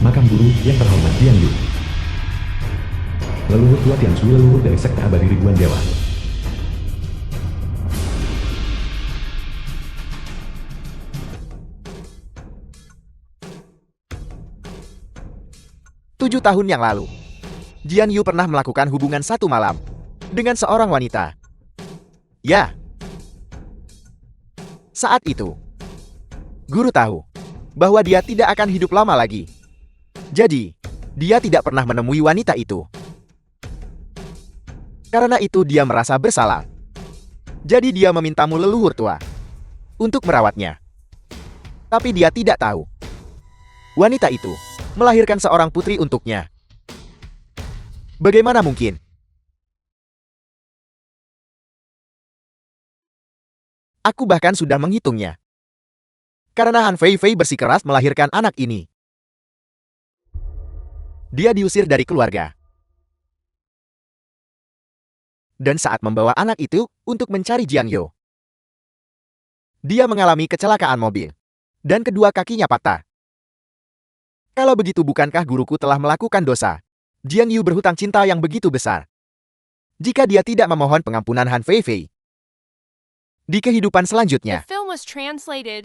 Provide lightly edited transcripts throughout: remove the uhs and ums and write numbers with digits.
Makam guru yang terhormat Jiang Yu. Leluhur tua Tianshu, leluhur dari sekte abadi ribuan dewa. Tujuh tahun yang lalu, Jiang Yu pernah melakukan hubungan satu malam dengan seorang wanita. Ya, saat itu, guru tahu bahwa dia tidak akan hidup lama lagi. Jadi, dia tidak pernah menemui wanita itu. Karena itu dia merasa bersalah. Jadi dia memintamu leluhur tua untuk merawatnya. Tapi dia tidak tahu. Wanita itu melahirkan seorang putri untuknya. Bagaimana mungkin? Aku bahkan sudah menghitungnya. Karena Han Fei Fei bersikeras melahirkan anak ini. Dia diusir dari keluarga. Dan saat membawa anak itu untuk mencari Jiang Yu, dia mengalami kecelakaan mobil. Dan kedua kakinya patah. Kalau begitu, bukankah guruku telah melakukan dosa? Jiang Yu berhutang cinta yang begitu besar. Jika dia tidak memohon pengampunan Han Fei Fei, di kehidupan selanjutnya,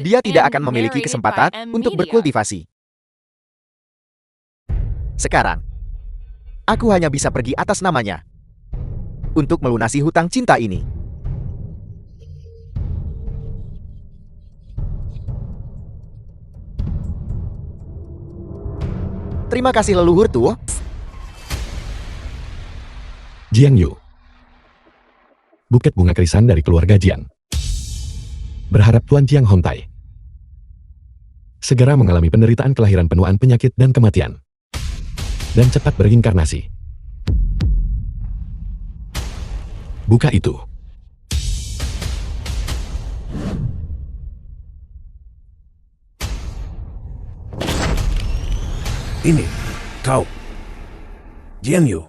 dia tidak akan memiliki kesempatan untuk berkultivasi. Sekarang, aku hanya bisa pergi atas namanya untuk melunasi hutang cinta ini. Terima kasih leluhur tua. Jiang Yu. Buket bunga krisan dari keluarga Jiang. Berharap Tuan Jiang Hontai segera mengalami penderitaan kelahiran, penuaan penyakit dan kematian, dan cepat berinkarnasi. Buka itu. Ini, kau. Jiang Yu.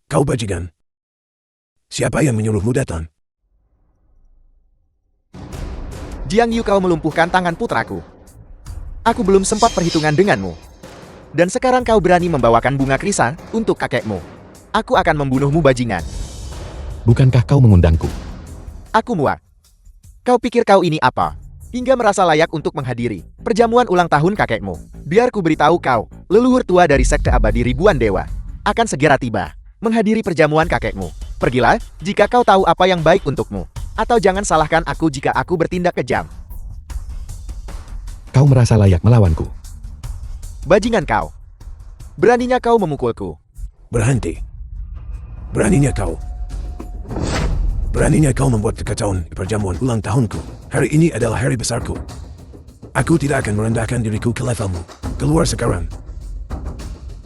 Kau bajingan. Siapa yang menyuruhmu datang? Jiang Yu, kau melumpuhkan tangan putraku. Aku belum sempat perhitungan denganmu. Dan sekarang kau berani membawakan bunga krisan untuk kakekmu. Aku akan membunuhmu, bajingan. Bukankah kau mengundangku? Aku muak. Kau pikir kau ini apa? Hingga merasa layak untuk menghadiri perjamuan ulang tahun kakekmu. Biar ku beritahu kau, leluhur tua dari sekte abadi ribuan dewa akan segera tiba menghadiri perjamuan kakekmu. Pergilah jika kau tahu apa yang baik untukmu. Atau jangan salahkan aku jika aku bertindak kejam. Kau merasa layak melawanku? Bajingan kau. Beraninya kau memukulku. Berhenti. Beraninya kau. Beraninya kau membuat kekacauan di perjamuan ulang tahunku. Hari ini adalah hari besarku. Aku tidak akan merendahkan diriku ke levelmu. Keluar sekarang.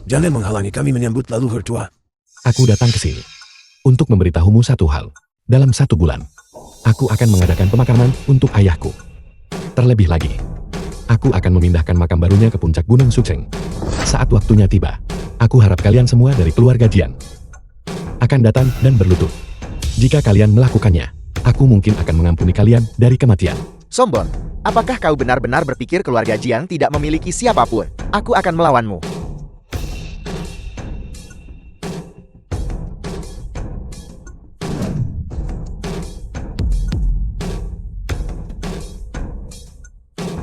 Jangan menghalangi kami menyambut leluhur tua. Aku datang ke sini untuk memberitahumu satu hal. Dalam 1 bulan, aku akan mengadakan pemakaman untuk ayahku. Terlebih lagi, aku akan memindahkan makam barunya ke puncak Gunung Suceng. Saat waktunya tiba, aku harap kalian semua dari keluarga Jiang akan datang dan berlutut. Jika kalian melakukannya, aku mungkin akan mengampuni kalian dari kematian. Sombong, apakah kau benar-benar berpikir keluarga Jiang tidak memiliki siapapun? Aku akan melawanmu.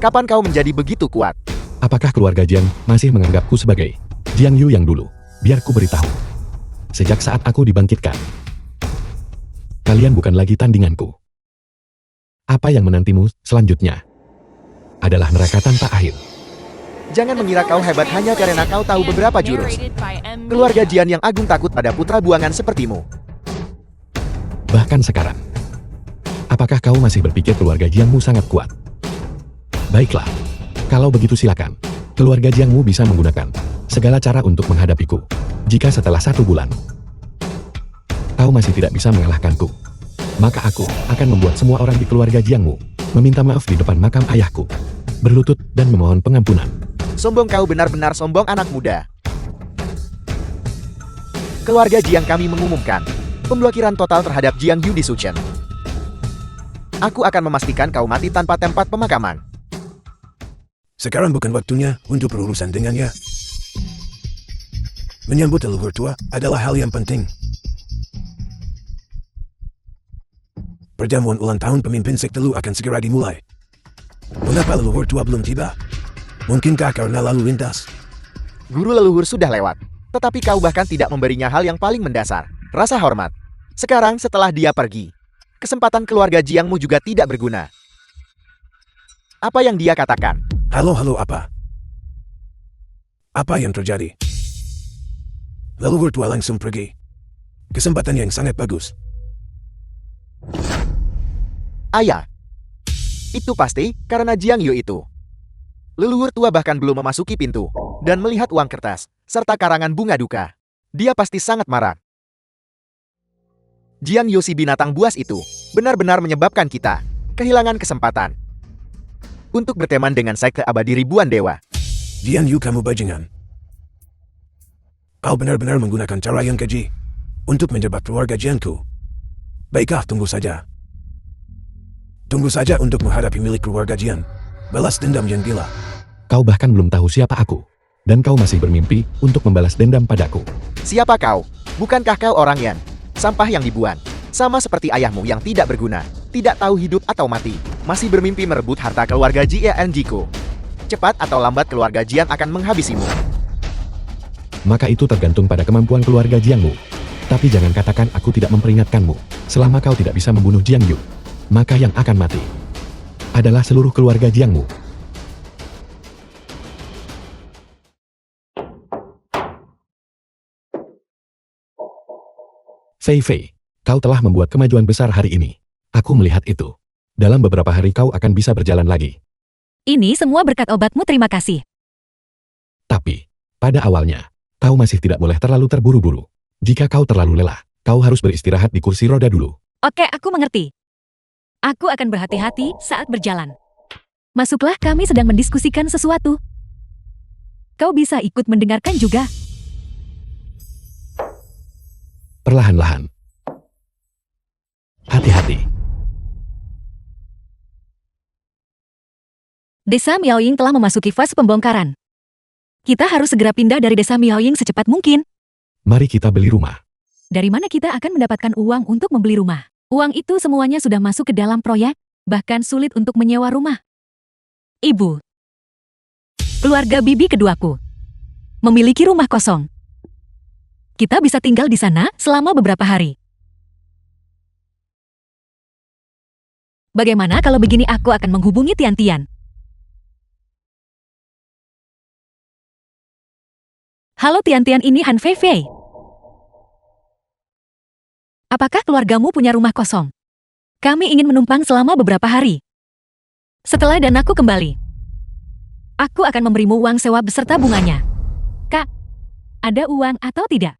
Kapan kau menjadi begitu kuat? Apakah keluarga Jiang masih menganggapku sebagai Jiang Yu yang dulu? Biar ku beritahu. Sejak saat aku dibangkitkan, kalian bukan lagi tandinganku. Apa yang menantimu selanjutnya adalah neraka tanpa akhir. Jangan mengira kau hebat hanya karena kau tahu beberapa jurus. Keluarga Jian yang agung takut pada putra buangan sepertimu. Bahkan sekarang, apakah kau masih berpikir keluarga Jiangmu sangat kuat? Baiklah, kalau begitu silakan. Keluarga Jiangmu bisa menggunakan segala cara untuk menghadapiku. Jika setelah 1 bulan, kau masih tidak bisa mengalahkanku, maka aku akan membuat semua orang di keluarga Jiangmu meminta maaf di depan makam ayahku, berlutut dan memohon pengampunan. Sombong, kau benar-benar sombong, anak muda. Keluarga Jiang kami mengumumkan pemblokiran total terhadap Jiang Yu di Suchen. Aku akan memastikan kau mati tanpa tempat pemakaman. Sekarang bukan waktunya untuk berurusan dengannya. Menyambut leluhur tua adalah hal yang penting. Perjamuan ulang tahun pemimpin sekte Lu akan segera dimulai. Mengapa leluhur tua belum tiba? Mungkinkah karena lalu lintas? Guru leluhur sudah lewat, tetapi kau bahkan tidak memberinya hal yang paling mendasar, rasa hormat. Sekarang setelah dia pergi, kesempatan keluarga Jiangmu juga tidak berguna. Apa yang dia katakan? Halo apa? Apa yang terjadi? Leluhur tua langsung pergi. Kesempatan yang sangat bagus. Ayah, itu pasti karena Jiang Yu itu. Leluhur tua bahkan belum memasuki pintu dan melihat uang kertas serta karangan bunga duka. Dia pasti sangat marah. Jiang Yu si binatang buas itu benar-benar menyebabkan kita kehilangan kesempatan untuk berteman dengan sekte abadi ribuan dewa. Jiang Yu, kamu bajingan. Kau benar-benar menggunakan cara yang keji untuk menjebak keluarga Jiangku. Baiklah, tunggu saja. Tunggu saja untuk menghadapi milik keluarga Jian. Balas dendam yang gila. Kau bahkan belum tahu siapa aku. Dan kau masih bermimpi untuk membalas dendam padaku. Siapa kau? Bukankah kau orang Yan? Sampah yang dibuang. Sama seperti ayahmu yang tidak berguna. Tidak tahu hidup atau mati. Masih bermimpi merebut harta keluarga Jian Jiko. Cepat atau lambat keluarga Jian akan menghabisimu. Maka itu tergantung pada kemampuan keluarga Jiangmu. Tapi jangan katakan aku tidak memperingatkanmu. Selama kau tidak bisa membunuh Jiang Yu, maka yang akan mati adalah seluruh keluarga Jiangmu. Fei Fei, kau telah membuat kemajuan besar hari ini. Aku melihat itu. Dalam beberapa hari kau akan bisa berjalan lagi. Ini semua berkat obatmu, terima kasih. Tapi, pada awalnya, kau masih tidak boleh terlalu terburu-buru. Jika kau terlalu lelah, kau harus beristirahat di kursi roda dulu. Oke, aku mengerti. Aku akan berhati-hati saat berjalan. Masuklah, kami sedang mendiskusikan sesuatu. Kau bisa ikut mendengarkan juga. Perlahan-lahan. Hati-hati. Desa Miaoying telah memasuki fase pembongkaran. Kita harus segera pindah dari desa Miaoying secepat mungkin. Mari kita beli rumah. Dari mana kita akan mendapatkan uang untuk membeli rumah? Uang itu semuanya sudah masuk ke dalam proyek, bahkan sulit untuk menyewa rumah. Ibu. Keluarga bibi keduaku memiliki rumah kosong. Kita bisa tinggal di sana selama beberapa hari. Bagaimana kalau begini, aku akan menghubungi Tian-Tian. Halo Tian-Tian, ini Han Fei Fei. Apakah keluargamu punya rumah kosong? Kami ingin menumpang selama beberapa hari. Setelah danaku kembali, aku akan memberimu uang sewa beserta bunganya. Kak, ada uang atau tidak?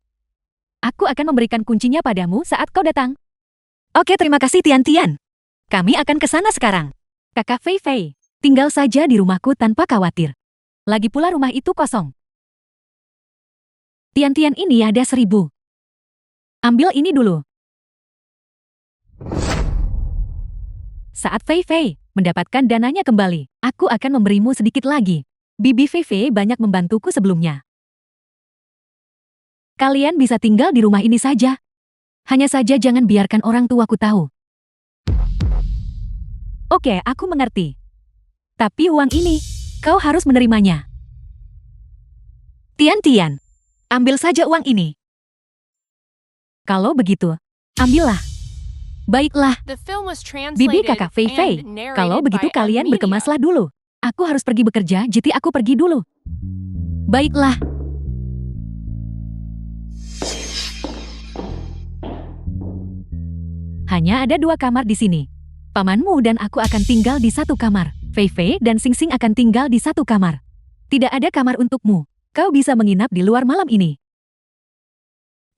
Aku akan memberikan kuncinya padamu saat kau datang. Oke, terima kasih Tian-Tian. Kami akan ke sana sekarang. Kakak Fei Fei, tinggal saja di rumahku tanpa khawatir. Lagi pula rumah itu kosong. Tian-Tian, ini ada 1.000. Ambil ini dulu. Saat Fei Fei mendapatkan dananya kembali, aku akan memberimu sedikit lagi. Bibi Fei Fei banyak membantuku sebelumnya. Kalian bisa tinggal di rumah ini saja. Hanya saja jangan biarkan orang tuaku tahu. Oke, aku mengerti. Tapi uang ini, kau harus menerimanya. Tian-Tian, ambil saja uang ini. Kalau begitu, ambillah. Baiklah, Bibi kakak Fei Fei, kalau begitu kalian berkemaslah dulu. Aku harus pergi bekerja, jadi aku pergi dulu. Baiklah. Hanya ada 2 kamar di sini. Pamanmu dan aku akan tinggal di 1 kamar. Fei Fei dan Xing Xing akan tinggal di 1 kamar. Tidak ada kamar untukmu. Kau bisa menginap di luar malam ini.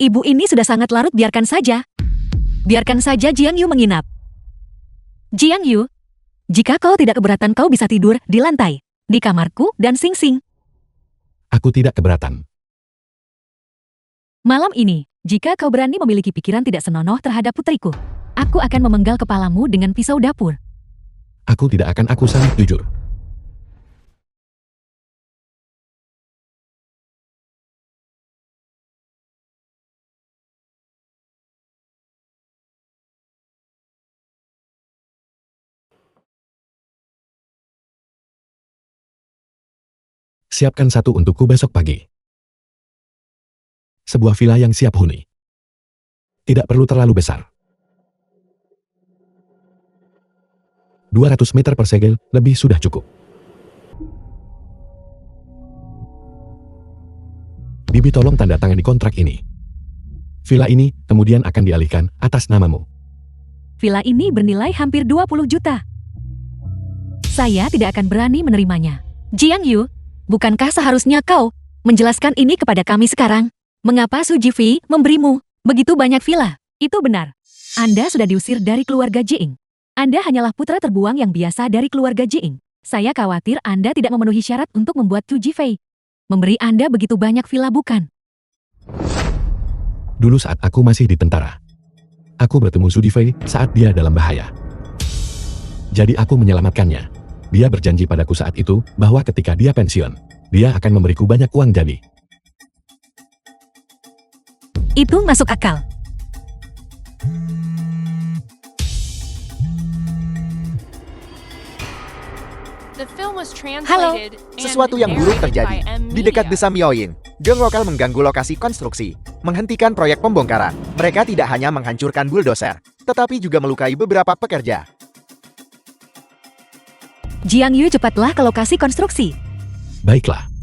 Ibu ini sudah sangat larut, biarkan saja. Biarkan saja Jiang Yu menginap. Jiang Yu, jika kau tidak keberatan kau bisa tidur di lantai, di kamarku dan Xing Xing. Aku tidak keberatan. Malam ini, jika kau berani memiliki pikiran tidak senonoh terhadap putriku, aku akan memenggal kepalamu dengan pisau dapur. Aku tidak akan, aku sangat jujur. Siapkan satu untukku besok pagi. Sebuah villa yang siap huni. Tidak perlu terlalu besar. 200 meter persegi lebih sudah cukup. Bibi tolong tanda tangan di kontrak ini. Villa ini kemudian akan dialihkan atas namamu. Villa ini bernilai hampir 20 juta. Saya tidak akan berani menerimanya. Jiang Yu, bukankah seharusnya kau menjelaskan ini kepada kami sekarang? Mengapa Su Jivi memberimu begitu banyak villa? Itu benar. Anda sudah diusir dari keluarga Jiing. Anda hanyalah putra terbuang yang biasa dari keluarga Jiing. Saya khawatir Anda tidak memenuhi syarat untuk membuat Su Jifei memberi Anda begitu banyak villa, bukan? Dulu saat aku masih di tentara, aku bertemu Su Jifei saat dia dalam bahaya. Jadi aku menyelamatkannya. Dia berjanji padaku saat itu bahwa ketika dia pensiun, dia akan memberiku banyak uang jadi. Itu masuk akal. Halo, Sesuatu yang buruk terjadi. Di dekat desa Miaoyin, geng lokal mengganggu lokasi konstruksi, menghentikan proyek pembongkaran. Mereka tidak hanya menghancurkan buldoser, tetapi juga melukai beberapa pekerja. Jiang Yu, cepatlah ke lokasi konstruksi. Baiklah.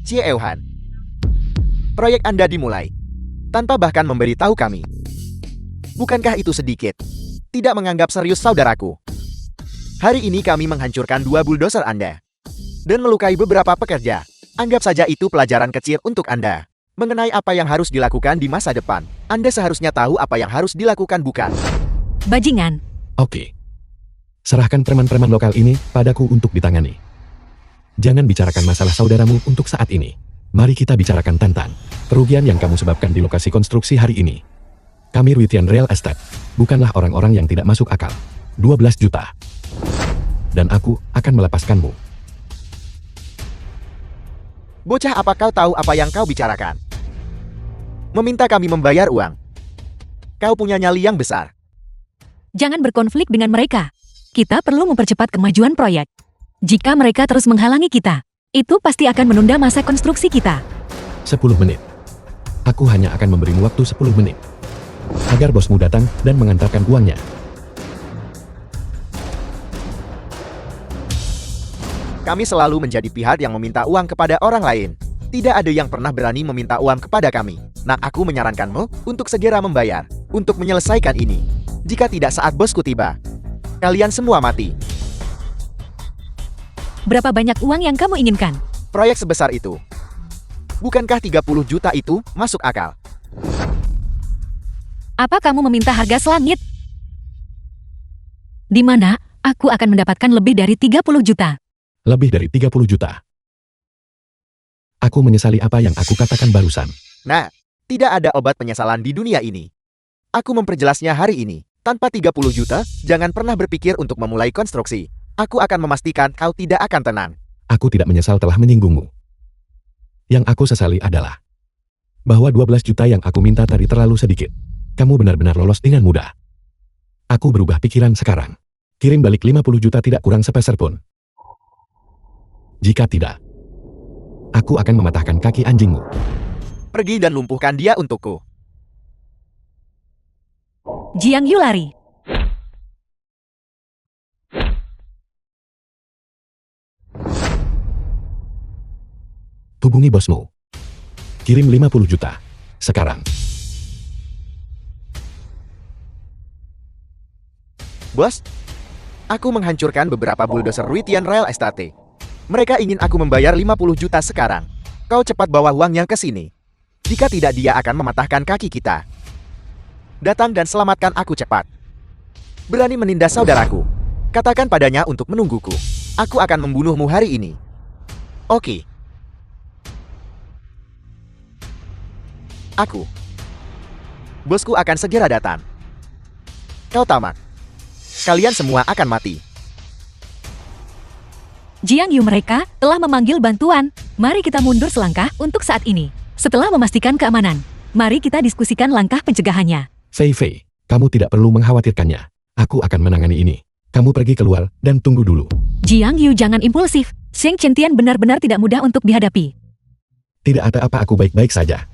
Jie Euhan, proyek Anda dimulai tanpa bahkan memberitahu kami. Bukankah itu sedikit? Tidak menganggap serius saudaraku. Hari ini kami menghancurkan 2 buldoser Anda dan melukai beberapa pekerja. Anggap saja itu pelajaran kecil untuk Anda. Mengenai apa yang harus dilakukan di masa depan, Anda seharusnya tahu apa yang harus dilakukan, bukan? Bajingan. Oke. Serahkan preman-preman lokal ini padaku untuk ditangani. Jangan bicarakan masalah saudaramu untuk saat ini. Mari kita bicarakan tentang kerugian yang kamu sebabkan di lokasi konstruksi hari ini. Kami Ruitian Real Estate, bukanlah orang-orang yang tidak masuk akal. 12 juta. Dan aku akan melepaskanmu. Bocah, apa kau tahu apa yang kau bicarakan? Meminta kami membayar uang. Kau punya nyali yang besar. Jangan berkonflik dengan mereka. Kita perlu mempercepat kemajuan proyek. Jika mereka terus menghalangi kita, itu pasti akan menunda masa konstruksi kita. 10 menit. Aku hanya akan memberimu waktu 10 menit. Agar bosmu datang dan mengantarkan uangnya. Kami selalu menjadi pihak yang meminta uang kepada orang lain. Tidak ada yang pernah berani meminta uang kepada kami. Nah, aku menyarankanmu untuk segera membayar, untuk menyelesaikan ini. Jika tidak saat bosku tiba, kalian semua mati. Berapa banyak uang yang kamu inginkan? Proyek sebesar itu. Bukankah 30 juta itu masuk akal? Apa kamu meminta harga selangit? Di mana aku akan mendapatkan lebih dari 30 juta? Lebih dari 30 juta. Aku menyesali apa yang aku katakan barusan. Nah, tidak ada obat penyesalan di dunia ini. Aku memperjelasnya hari ini. Tanpa 30 juta, jangan pernah berpikir untuk memulai konstruksi. Aku akan memastikan kau tidak akan tenang. Aku tidak menyesal telah menyinggungmu. Yang aku sesali adalah bahwa 12 juta yang aku minta tadi terlalu sedikit. Kamu benar-benar lolos dengan mudah. Aku berubah pikiran sekarang. Kirim balik 50 juta tidak kurang sepeser pun. Jika tidak, aku akan mematahkan kaki anjingmu. Pergi dan lumpuhkan dia untukku. Jiang Yu lari. Hubungi bosmu. Kirim 50 juta. Sekarang. Bos, aku menghancurkan beberapa buldoser Ruitian Real Estate. Mereka ingin aku membayar 50 juta sekarang. Kau cepat bawa uangnya ke sini. Jika tidak, dia akan mematahkan kaki kita. Datang dan selamatkan aku cepat. Berani menindas saudaraku. Katakan padanya untuk menungguku. Aku akan membunuhmu hari ini. Oke. Aku. Bosku akan segera datang. Kau tamak. Kalian semua akan mati. Jiang Yu, mereka telah memanggil bantuan. Mari kita mundur selangkah untuk saat ini. Setelah memastikan keamanan, mari kita diskusikan langkah pencegahannya. Fei Fei, kamu tidak perlu mengkhawatirkannya. Aku akan menangani ini. Kamu pergi keluar dan tunggu dulu. Jiang Yu jangan impulsif. Sheng Chentian benar-benar tidak mudah untuk dihadapi. Tidak ada apa, aku baik-baik saja.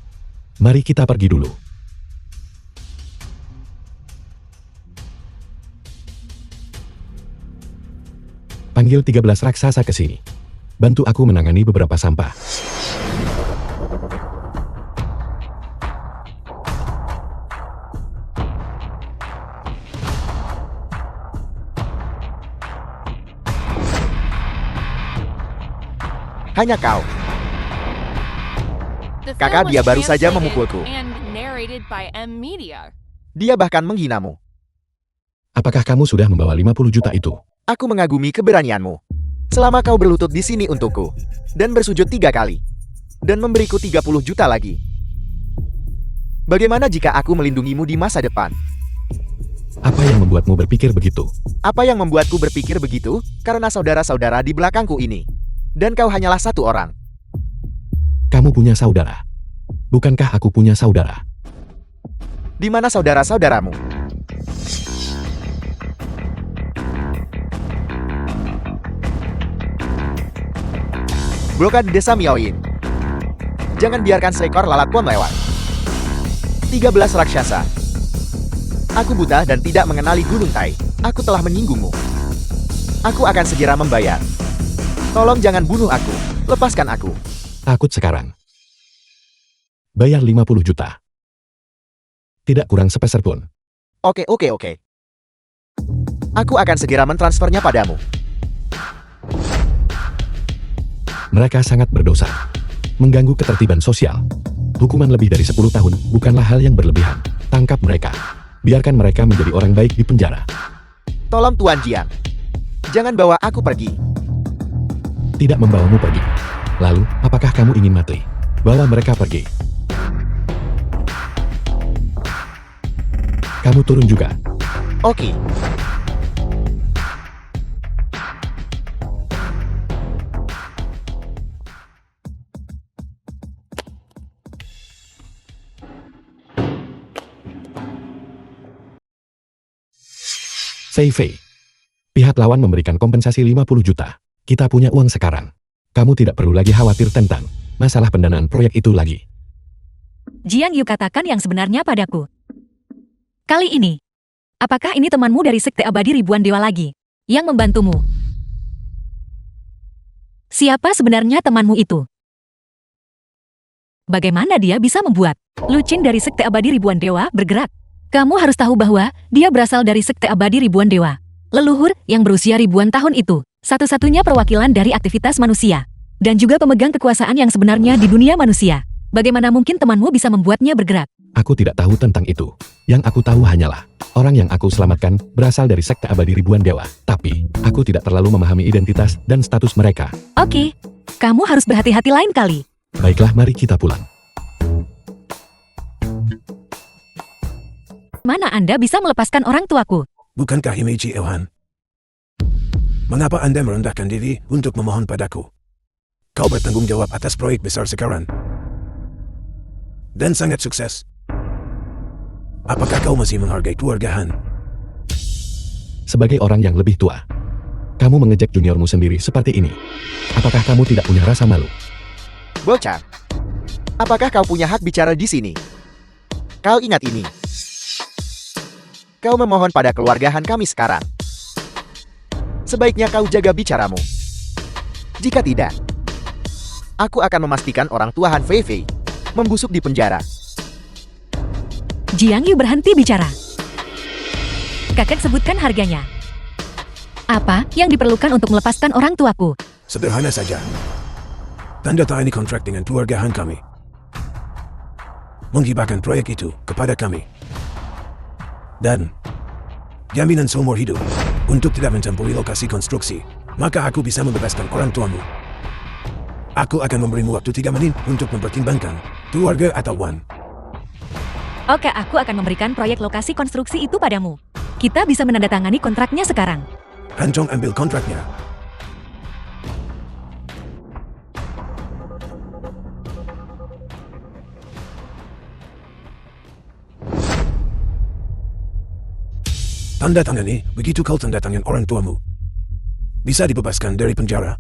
Mari kita pergi dulu. Panggil 13 raksasa ke sini. Bantu aku menangani beberapa sampah. Hanya kau. Kakak, dia baru saja memukulku. Dia bahkan menghinamu. Apakah kamu sudah membawa 50 juta itu? Aku mengagumi keberanianmu. Selama kau berlutut di sini untukku. Dan bersujud 3 kali. Dan memberiku 30 juta lagi. Bagaimana jika aku melindungimu di masa depan? Apa yang membuatmu berpikir begitu? Apa yang membuatku berpikir begitu? Karena saudara-saudara di belakangku ini. Dan kau hanyalah satu orang. Kamu punya saudara. Bukankah aku punya saudara? Di mana saudara-saudaramu? Blokade desa Miaoyin. Jangan biarkan seekor lalat pon lewat. 13 raksasa. Aku buta dan tidak mengenali Gunung Tai. Aku telah menyinggungmu. Aku akan segera membayar. Tolong jangan bunuh aku. Lepaskan aku. Takut sekarang. Bayar 50 juta. Tidak kurang sepeser pun. Oke. Aku akan segera mentransfernya padamu. Mereka sangat berdosa. Mengganggu ketertiban sosial. Hukuman lebih dari 10 tahun bukanlah hal yang berlebihan. Tangkap mereka. Biarkan mereka menjadi orang baik di penjara. Tolong Tuan Jiang. Jangan bawa aku pergi. Tidak membawamu pergi. Lalu, apakah kamu ingin mati? Bawa mereka pergi. Kamu turun juga. Oke. Fei Fei. Pihak lawan memberikan kompensasi 50 juta. Kita punya uang sekarang. Kamu tidak perlu lagi khawatir tentang masalah pendanaan proyek itu lagi. Jiang Yu katakan yang sebenarnya padaku. Kali ini, apakah ini temanmu dari Sekte Abadi Ribuan Dewa lagi yang membantumu? Siapa sebenarnya temanmu itu? Bagaimana dia bisa membuat Lucin dari Sekte Abadi Ribuan Dewa bergerak? Kamu harus tahu bahwa dia berasal dari Sekte Abadi Ribuan Dewa. Leluhur yang berusia ribuan tahun itu, satu-satunya perwakilan dari aktivitas manusia. Dan juga pemegang kekuasaan yang sebenarnya di dunia manusia. Bagaimana mungkin temanmu bisa membuatnya bergerak? Aku tidak tahu tentang itu. Yang aku tahu hanyalah, orang yang aku selamatkan berasal dari Sekte Abadi Ribuan Dewa. Tapi, aku tidak terlalu memahami identitas dan status mereka. Oke, kamu harus berhati-hati lain kali. Baiklah, mari kita pulang. Mana Anda bisa melepaskan orang tuaku? Bukankah Himeji Ilhan? Mengapa Anda merendahkan diri untuk memohon padaku? Kau bertanggung jawab atas proyek besar sekarang. Dan sangat sukses. Apakah kau masih menghargai keluarga Han? Sebagai orang yang lebih tua, kamu mengejek juniormu sendiri seperti ini. Apakah kamu tidak punya rasa malu? Bocah. Apakah kau punya hak bicara di sini? Kau ingat ini. Kau memohon pada keluarga Han kami sekarang. Sebaiknya kau jaga bicaramu. Jika tidak, aku akan memastikan orang tua Han Fei Fei membusuk di penjara. Jiang Yu berhenti bicara. Kakek sebutkan harganya. Apa yang diperlukan untuk melepaskan orang tuaku? Sederhana saja. Tanda tangani kontrak dengan keluarga Han kami. Menghibahkan proyek itu kepada kami. Dan jaminan seumur hidup untuk tidak mencampuri lokasi konstruksi. Maka aku bisa membebaskan orang tuamu. Aku akan memberimu waktu 3 menit untuk mempertimbangkan keluarga atau Wan. Oke, aku akan memberikan proyek lokasi konstruksi itu padamu. Kita bisa menandatangani kontraknya sekarang. Han Chong ambil kontraknya. Tanda tangani, begitu kau tanda tangan orang tuamu. Bisa dibebaskan dari penjara.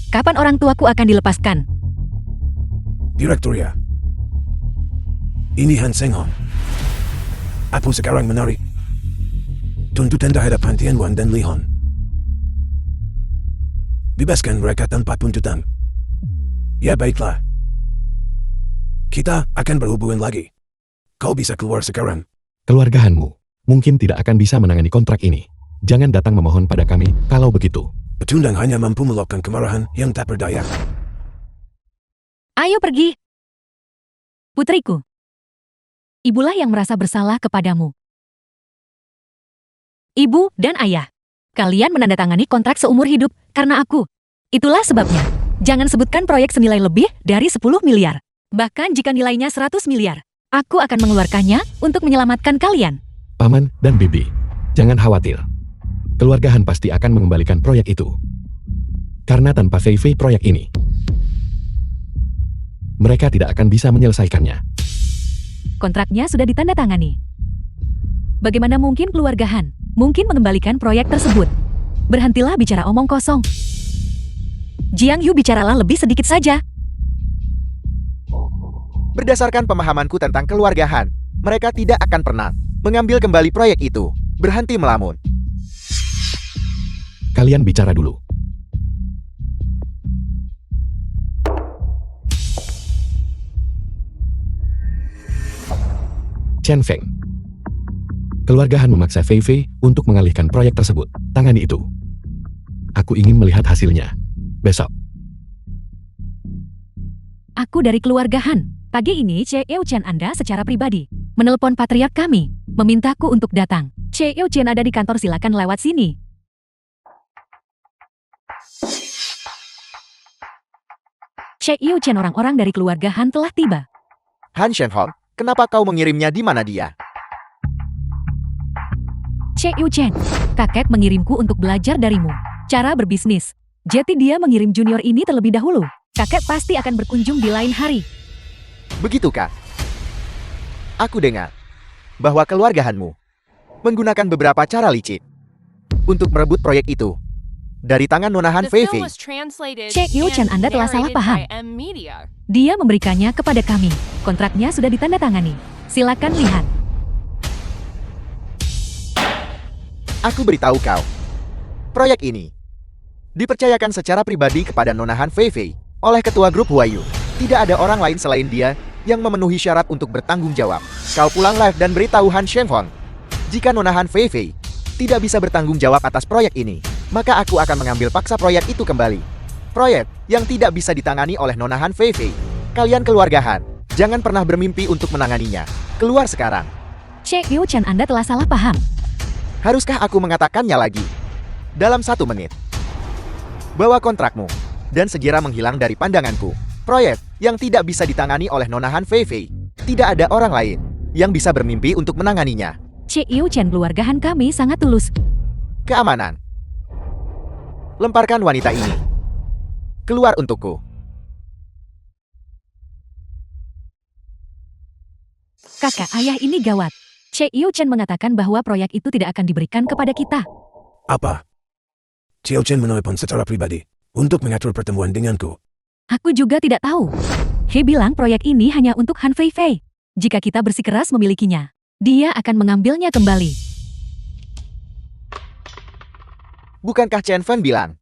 Kapan orang tuaku akan dilepaskan? Direktoria. Ini Han Seng Hong. Aku sekarang menarik tuntutan terhadap Han Tianwan dan Li Hon. Bebaskan mereka tanpa tuntutan. Ya baiklah. Kita akan berhubungan lagi. Kau bisa keluar sekarang. Keluarga Hanmu mungkin tidak akan bisa menangani kontrak ini. Jangan datang memohon pada kami kalau begitu. Pecundang hanya mampu meluapkan kemarahan yang tak berdaya. Ayo pergi. Putriku. Ibulah yang merasa bersalah kepadamu. Ibu dan ayah. Kalian menandatangani kontrak seumur hidup karena aku. Itulah sebabnya. Jangan sebutkan proyek senilai lebih dari 10 miliar. Bahkan jika nilainya 100 miliar. Aku akan mengeluarkannya untuk menyelamatkan kalian. Paman dan Bibi, jangan khawatir. Keluarga Han pasti akan mengembalikan proyek itu. Karena tanpa Fei Fei proyek ini, mereka tidak akan bisa menyelesaikannya. Kontraknya sudah ditandatangani. Bagaimana mungkin keluarga Han mungkin mengembalikan proyek tersebut? Berhentilah bicara omong kosong. Jiang Yu, bicaralah lebih sedikit saja. Berdasarkan pemahamanku tentang keluarga Han, mereka tidak akan pernah mengambil kembali proyek itu. Berhenti melamun. Kalian bicara dulu. Chen Feng. Keluarga Han memaksa Fei Fei untuk mengalihkan proyek tersebut. Tangani itu. Aku ingin melihat hasilnya. Besok. Aku dari keluarga Han. Pagi ini Che Yu Chen Anda secara pribadi menelpon patriark kami, memintaku untuk datang. Che Yu Chen ada di kantor, silakan lewat sini. Che Yu Chen, orang-orang dari keluarga Han telah tiba. Han Shenhong, kenapa kau mengirimnya di mana dia? Che Yu Chen, kakek mengirimku untuk belajar darimu. Cara berbisnis. Jadi dia mengirim junior ini terlebih dahulu. Kakek pasti akan berkunjung di lain hari. Begitukah? Aku dengar bahwa keluarga Hanmu menggunakan beberapa cara licik untuk merebut proyek itu dari tangan Nona Han Fei Fei. Che Yu Chen, Anda telah salah paham. Dia memberikannya kepada kami. Kontraknya sudah ditandatangani. Silakan lihat. Aku beritahu kau, proyek ini dipercayakan secara pribadi kepada Nona Han Fei Fei oleh ketua grup Huayu. Tidak ada orang lain selain dia yang memenuhi syarat untuk bertanggung jawab. Kau pulang live dan beritahu Han Shenhong, jika Nona Han Fei Fei tidak bisa bertanggung jawab atas proyek ini, maka aku akan mengambil paksa proyek itu kembali. Proyek yang tidak bisa ditangani oleh Nona Han Fei Fei. Kalian keluarga Han, jangan pernah bermimpi untuk menanganinya. Keluar sekarang. Che Yu Chen, Anda telah salah paham. Haruskah aku mengatakannya lagi? Dalam 1 menit. Bawa kontrakmu dan segera menghilang dari pandanganku. Proyek yang tidak bisa ditangani oleh Nona Han Fei Fei. Tidak ada orang lain yang bisa bermimpi untuk menanganinya. Che Yu Chen, keluarga Han kami sangat tulus. Keamanan. Lemparkan wanita ini. Keluar untukku. Kakak, ayah ini gawat. Che Yu Chen mengatakan bahwa proyek itu tidak akan diberikan kepada kita. Apa? Xiao Chen menelepon secara pribadi untuk mengatur pertemuan denganku. Aku juga tidak tahu. He bilang proyek ini hanya untuk Han Fei Fei. Jika kita bersikeras memilikinya, dia akan mengambilnya kembali. Bukankah Chen Fan bilang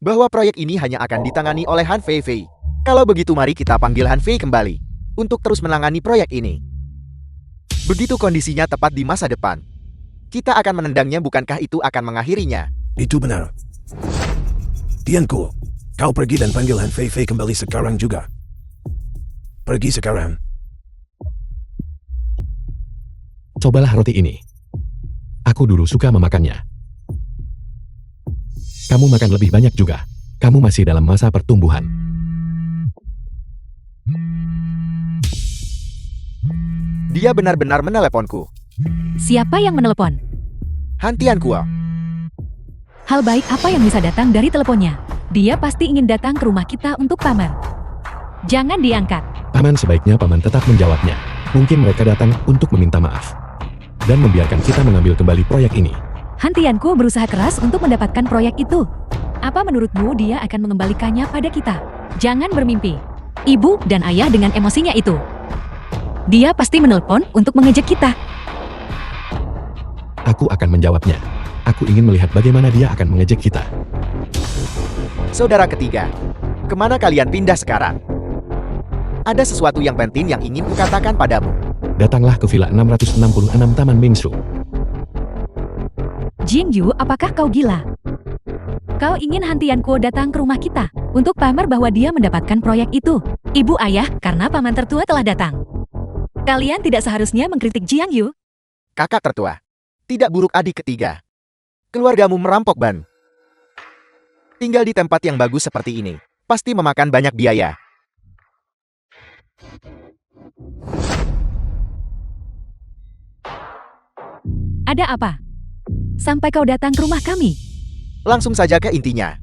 bahwa proyek ini hanya akan ditangani oleh Han Fei Fei? Kalau begitu mari kita panggil Han Fei kembali untuk terus menangani proyek ini. Begitu kondisinya tepat di masa depan, kita akan menendangnya, bukankah itu akan mengakhirinya? Itu benar. Tianku, kau pergi dan panggil Han Fei Fei kembali sekarang juga. Pergi sekarang. Cobalah roti ini. Aku dulu suka memakannya. Kamu makan lebih banyak juga. Kamu masih dalam masa pertumbuhan. Dia benar-benar meneleponku. Siapa yang menelepon? Han Tiankuo. Hal baik apa yang bisa datang dari teleponnya? Dia pasti ingin datang ke rumah kita untuk pamer. Jangan diangkat. Paman, sebaiknya paman tetap menjawabnya. Mungkin mereka datang untuk meminta maaf. Dan membiarkan kita mengambil kembali proyek ini. Han Tiankuo berusaha keras untuk mendapatkan proyek itu. Apa menurutmu dia akan mengembalikannya pada kita? Jangan bermimpi. Ibu dan ayah dengan emosinya itu. Dia pasti menelpon untuk mengejek kita. Aku akan menjawabnya. Aku ingin melihat bagaimana dia akan mengejek kita. Saudara ketiga, kemana kalian pindah sekarang? Ada sesuatu yang penting yang ingin kukatakan padamu. Datanglah ke Villa 666 Taman Mingsu. Jin Yu, apakah kau gila? Kau ingin Han Tiankuo datang ke rumah kita untuk pamer bahwa dia mendapatkan proyek itu. Ibu ayah, karena paman tertua telah datang. Kalian tidak seharusnya mengkritik Jiang Yu. Kakak tertua, tidak buruk adik ketiga. Keluargamu merampok ban. Tinggal di tempat yang bagus seperti ini, pasti memakan banyak biaya. Ada apa? Sampai kau datang ke rumah kami. Langsung saja ke intinya.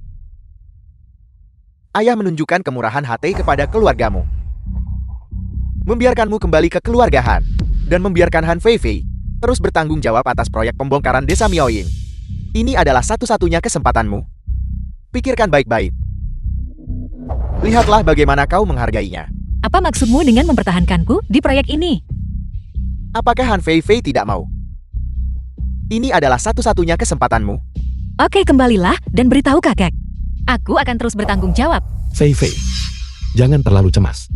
Ayah menunjukkan kemurahan hati kepada keluargamu. Membiarkanmu kembali ke keluarga Han. Dan membiarkan Han Feifei terus bertanggung jawab atas proyek pembongkaran desa Miaoying. Ini adalah satu-satunya kesempatanmu. Pikirkan baik-baik. Lihatlah bagaimana kau menghargainya. Apa maksudmu dengan mempertahankanku di proyek ini? Apakah Han Feifei tidak mau? Ini adalah satu-satunya kesempatanmu. Oke, kembalilah dan beritahu kakek. Aku akan terus bertanggung jawab. Fei Fei, jangan terlalu cemas.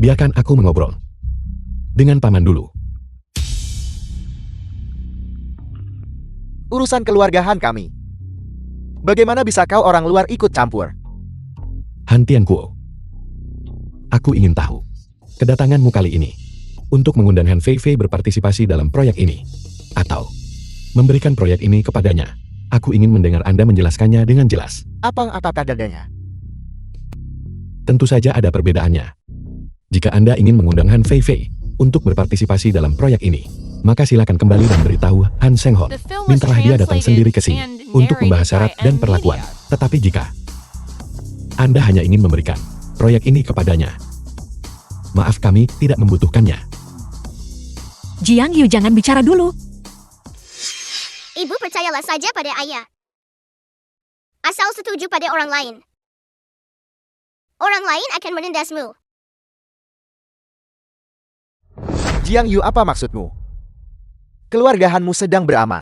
Biarkan aku mengobrol dengan paman dulu. Urusan keluarga Han kami. Bagaimana bisa kau orang luar ikut campur? Han Tiankuo, aku ingin tahu kedatanganmu kali ini untuk mengundang Han Fei Fei berpartisipasi dalam proyek ini, atau memberikan proyek ini kepadanya. Aku ingin mendengar Anda menjelaskannya dengan jelas. Apakah dadanya? Tentu saja ada perbedaannya. Jika Anda ingin mengundang Han Fei Fei untuk berpartisipasi dalam proyek ini, maka silakan kembali dan beritahu Han Seng Hon. Mintalah dia datang sendiri ke sini untuk membahas syarat dan perlakuan. Tetapi jika Anda hanya ingin memberikan proyek ini kepadanya, maaf, kami tidak membutuhkannya. Jiang Yu, jangan bicara dulu. Ibu percayalah saja pada ayah. Asal setuju pada orang lain. Orang lain akan menindasmu. Jiang Yu, apa maksudmu? Keluarga Hanmu sedang beramal.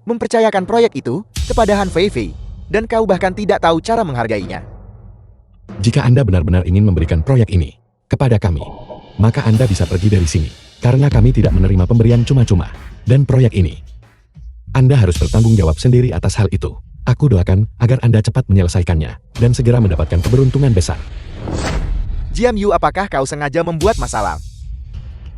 Mempercayakan proyek itu kepada Han Fei Fei, dan kau bahkan tidak tahu cara menghargainya. Jika Anda benar-benar ingin memberikan proyek ini kepada kami, maka Anda bisa pergi dari sini, karena kami tidak menerima pemberian cuma-cuma. Dan proyek ini, Anda harus bertanggung jawab sendiri atas hal itu. Aku doakan agar Anda cepat menyelesaikannya, dan segera mendapatkan keberuntungan besar. Jiang Yu, apakah kau sengaja membuat masalah?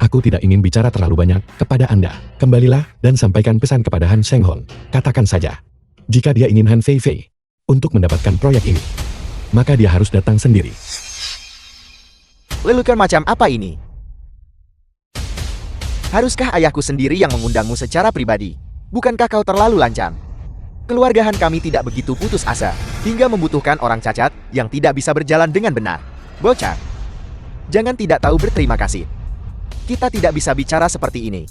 Aku tidak ingin bicara terlalu banyak kepada Anda. Kembalilah dan sampaikan pesan kepada Han Seng Hon. Katakan saja, jika dia ingin Han Fei Fei untuk mendapatkan proyek ini, maka dia harus datang sendiri. Lelucon macam apa ini? Haruskah ayahku sendiri yang mengundangmu secara pribadi? Bukankah kau terlalu lancang? Keluarga Han kami tidak begitu putus asa, hingga membutuhkan orang cacat yang tidak bisa berjalan dengan benar. Bocah, jangan tidak tahu berterima kasih. Kita tidak bisa bicara seperti ini.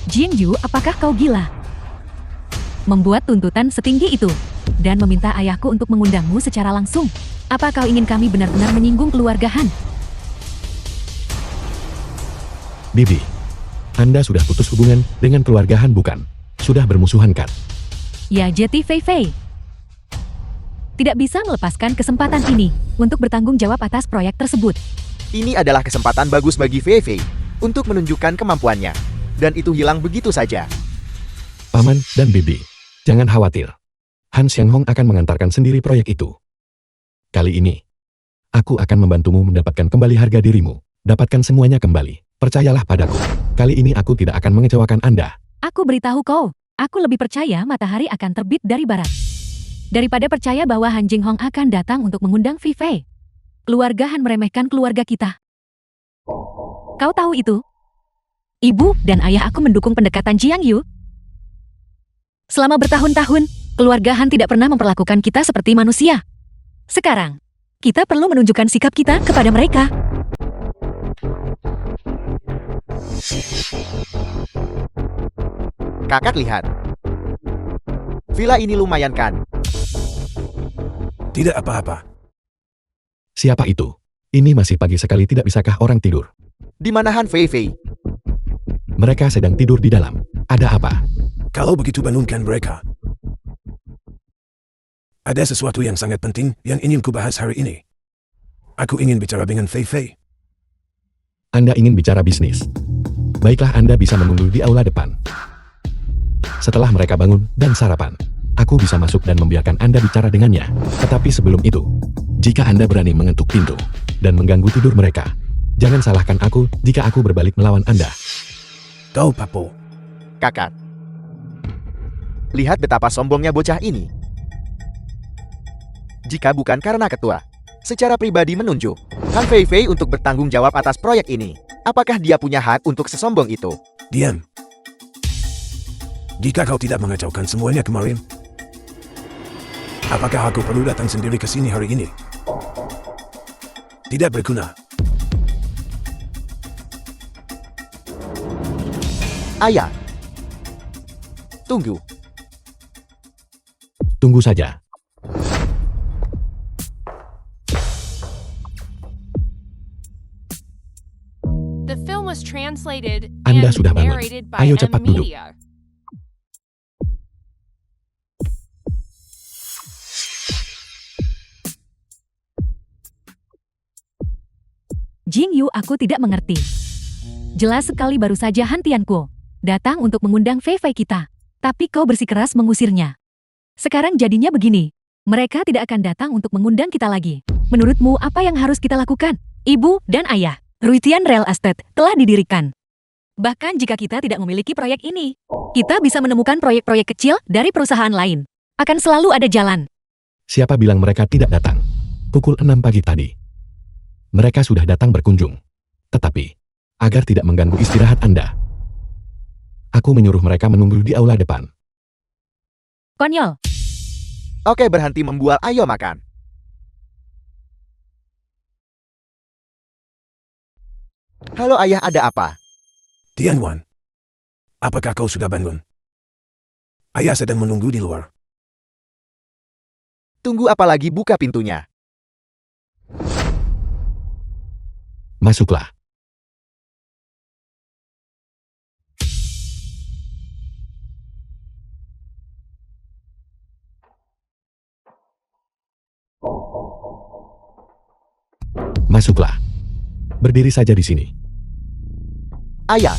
Jin Yu, apakah kau gila? Membuat tuntutan setinggi itu, dan meminta ayahku untuk mengundangmu secara langsung. Apa kau ingin kami benar-benar menyinggung keluarga Han? Bibi, Anda sudah putus hubungan dengan keluarga Han, bukan? Sudah bermusuhan, kan? Ya, Jeti Fei Fei. Tidak bisa melepaskan kesempatan ini untuk bertanggung jawab atas proyek tersebut. Ini adalah kesempatan bagus bagi Fei Fei untuk menunjukkan kemampuannya. Dan itu hilang begitu saja. Paman dan Bibi, jangan khawatir. Han Xiang Hong akan mengantarkan sendiri proyek itu. Kali ini, aku akan membantumu mendapatkan kembali harga dirimu. Dapatkan semuanya kembali. Percayalah padaku. Kali ini aku tidak akan mengecewakan Anda. Aku beritahu kau, aku lebih percaya matahari akan terbit dari barat daripada percaya bahwa Han Jing Hong akan datang untuk mengundang Fei Fei. Keluarga Han meremehkan keluarga kita. Kau tahu itu? Ibu dan ayah aku mendukung pendekatan Jiang Yu. Selama bertahun-tahun, keluarga Han tidak pernah memperlakukan kita seperti manusia. Sekarang, kita perlu menunjukkan sikap kita kepada mereka. Kakak lihat. Villa ini lumayan kan? Tidak apa-apa. Siapa itu? Ini masih pagi sekali, tidak bisakah orang tidur? Di mana Han Fei Fei? Mereka sedang tidur di dalam. Ada apa? Kalau begitu bangunkan mereka. Ada sesuatu yang sangat penting yang ingin kubahas hari ini. Aku ingin bicara dengan Fei Fei. Anda ingin bicara bisnis? Baiklah, Anda bisa menunggu di aula depan. Setelah mereka bangun dan sarapan, aku bisa masuk dan membiarkan Anda bicara dengannya. Tetapi sebelum itu, jika Anda berani mengetuk pintu dan mengganggu tidur mereka, jangan salahkan aku jika aku berbalik melawan Anda. Kau Papo. Kakak. Lihat betapa sombongnya bocah ini. Jika bukan karena ketua, secara pribadi menunjuk Han Fei Fei untuk bertanggung jawab atas proyek ini, apakah dia punya hak untuk sesombong itu? Diam. Jika kau tidak mengacaukan semuanya kemarin, apakah aku perlu datang sendiri ke sini hari ini? Tidak berguna. Ayah. Tunggu. Tunggu saja. The film was translated Anda and sudah bangun. narrated by Ayo M cepat duduk. Media. Jing Yu, aku tidak mengerti. Jelas sekali baru saja Han Tianku datang untuk mengundang Fei Fei kita. Tapi kau bersikeras mengusirnya. Sekarang jadinya begini. Mereka tidak akan datang untuk mengundang kita lagi. Menurutmu apa yang harus kita lakukan? Ibu dan ayah, Ruitian Real Estate telah didirikan. Bahkan jika kita tidak memiliki proyek ini, kita bisa menemukan proyek-proyek kecil dari perusahaan lain. Akan selalu ada jalan. Siapa bilang mereka tidak datang? Pukul 6 pagi tadi. Mereka sudah datang berkunjung. Tetapi, agar tidak mengganggu istirahat Anda, aku menyuruh mereka menunggu di aula depan. Konyol. Oke, berhenti membual, ayo makan. Halo ayah, ada apa? Tianwan. Apakah kau sudah bangun? Ayah sedang menunggu di luar. Tunggu apa lagi, buka pintunya. Masuklah. Masuklah. Berdiri saja di sini. Ayah.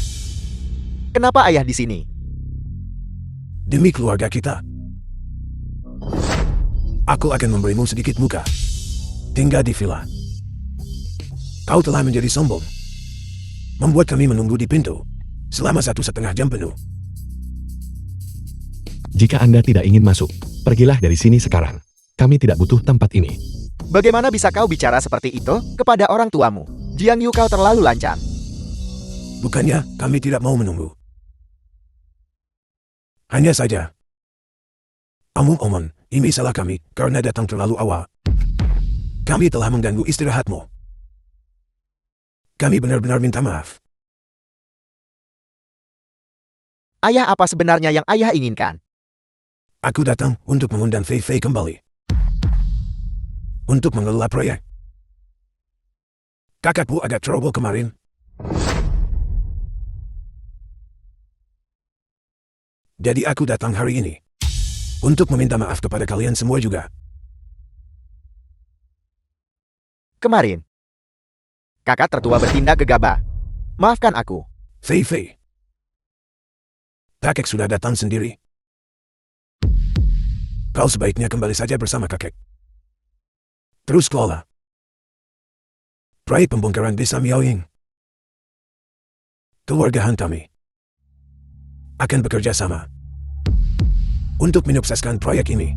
Kenapa ayah di sini? Demi keluarga kita. Aku akan memberimu sedikit muka. Tinggal di villa. Kau telah menjadi sombong. Membuat kami menunggu di pintu selama 1,5 jam penuh. Jika Anda tidak ingin masuk, pergilah dari sini sekarang. Kami tidak butuh tempat ini. Bagaimana bisa kau bicara seperti itu kepada orang tuamu? Jiang Yu, kau terlalu lancang. Bukannya kami tidak mau menunggu. Hanya saja. Omong-omong, ini salah kami karena datang terlalu awal. Kami telah mengganggu istirahatmu. Kami benar-benar minta maaf. Ayah, apa sebenarnya yang ayah inginkan? Aku datang untuk mengundang Fei Fei kembali. Untuk mengelola proyek. Kakakku agak trouble kemarin. Jadi aku datang hari ini. Untuk meminta maaf kepada kalian semua juga. Kemarin, kakak tertua bertindak gegabah. Maafkan aku. Fei Fei. Kakek sudah datang sendiri. Kau sebaiknya kembali saja bersama kakek. Terus kelola proyek pembongkaran desa Miaoying. Keluarga Han kami akan bekerja sama untuk menyukseskan proyek ini.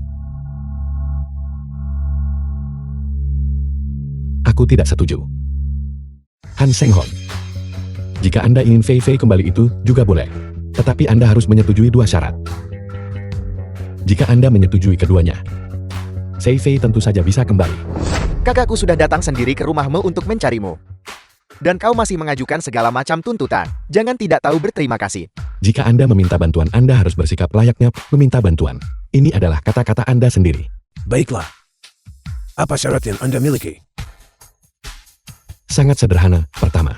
aku tidak setuju. Han Seng-hon. Jika Anda ingin Fei Fei kembali itu juga boleh. Tetapi Anda harus menyetujui 2 syarat. Jika Anda menyetujui keduanya, Fei Fei tentu saja bisa kembali. Kakakku sudah datang sendiri ke rumahmu untuk mencarimu. Dan kau masih mengajukan segala macam tuntutan. Jangan tidak tahu berterima kasih. Jika Anda meminta bantuan, Anda harus bersikap layaknya meminta bantuan. Ini adalah kata-kata Anda sendiri. Baiklah. Apa syarat yang Anda miliki? Sangat sederhana. Pertama,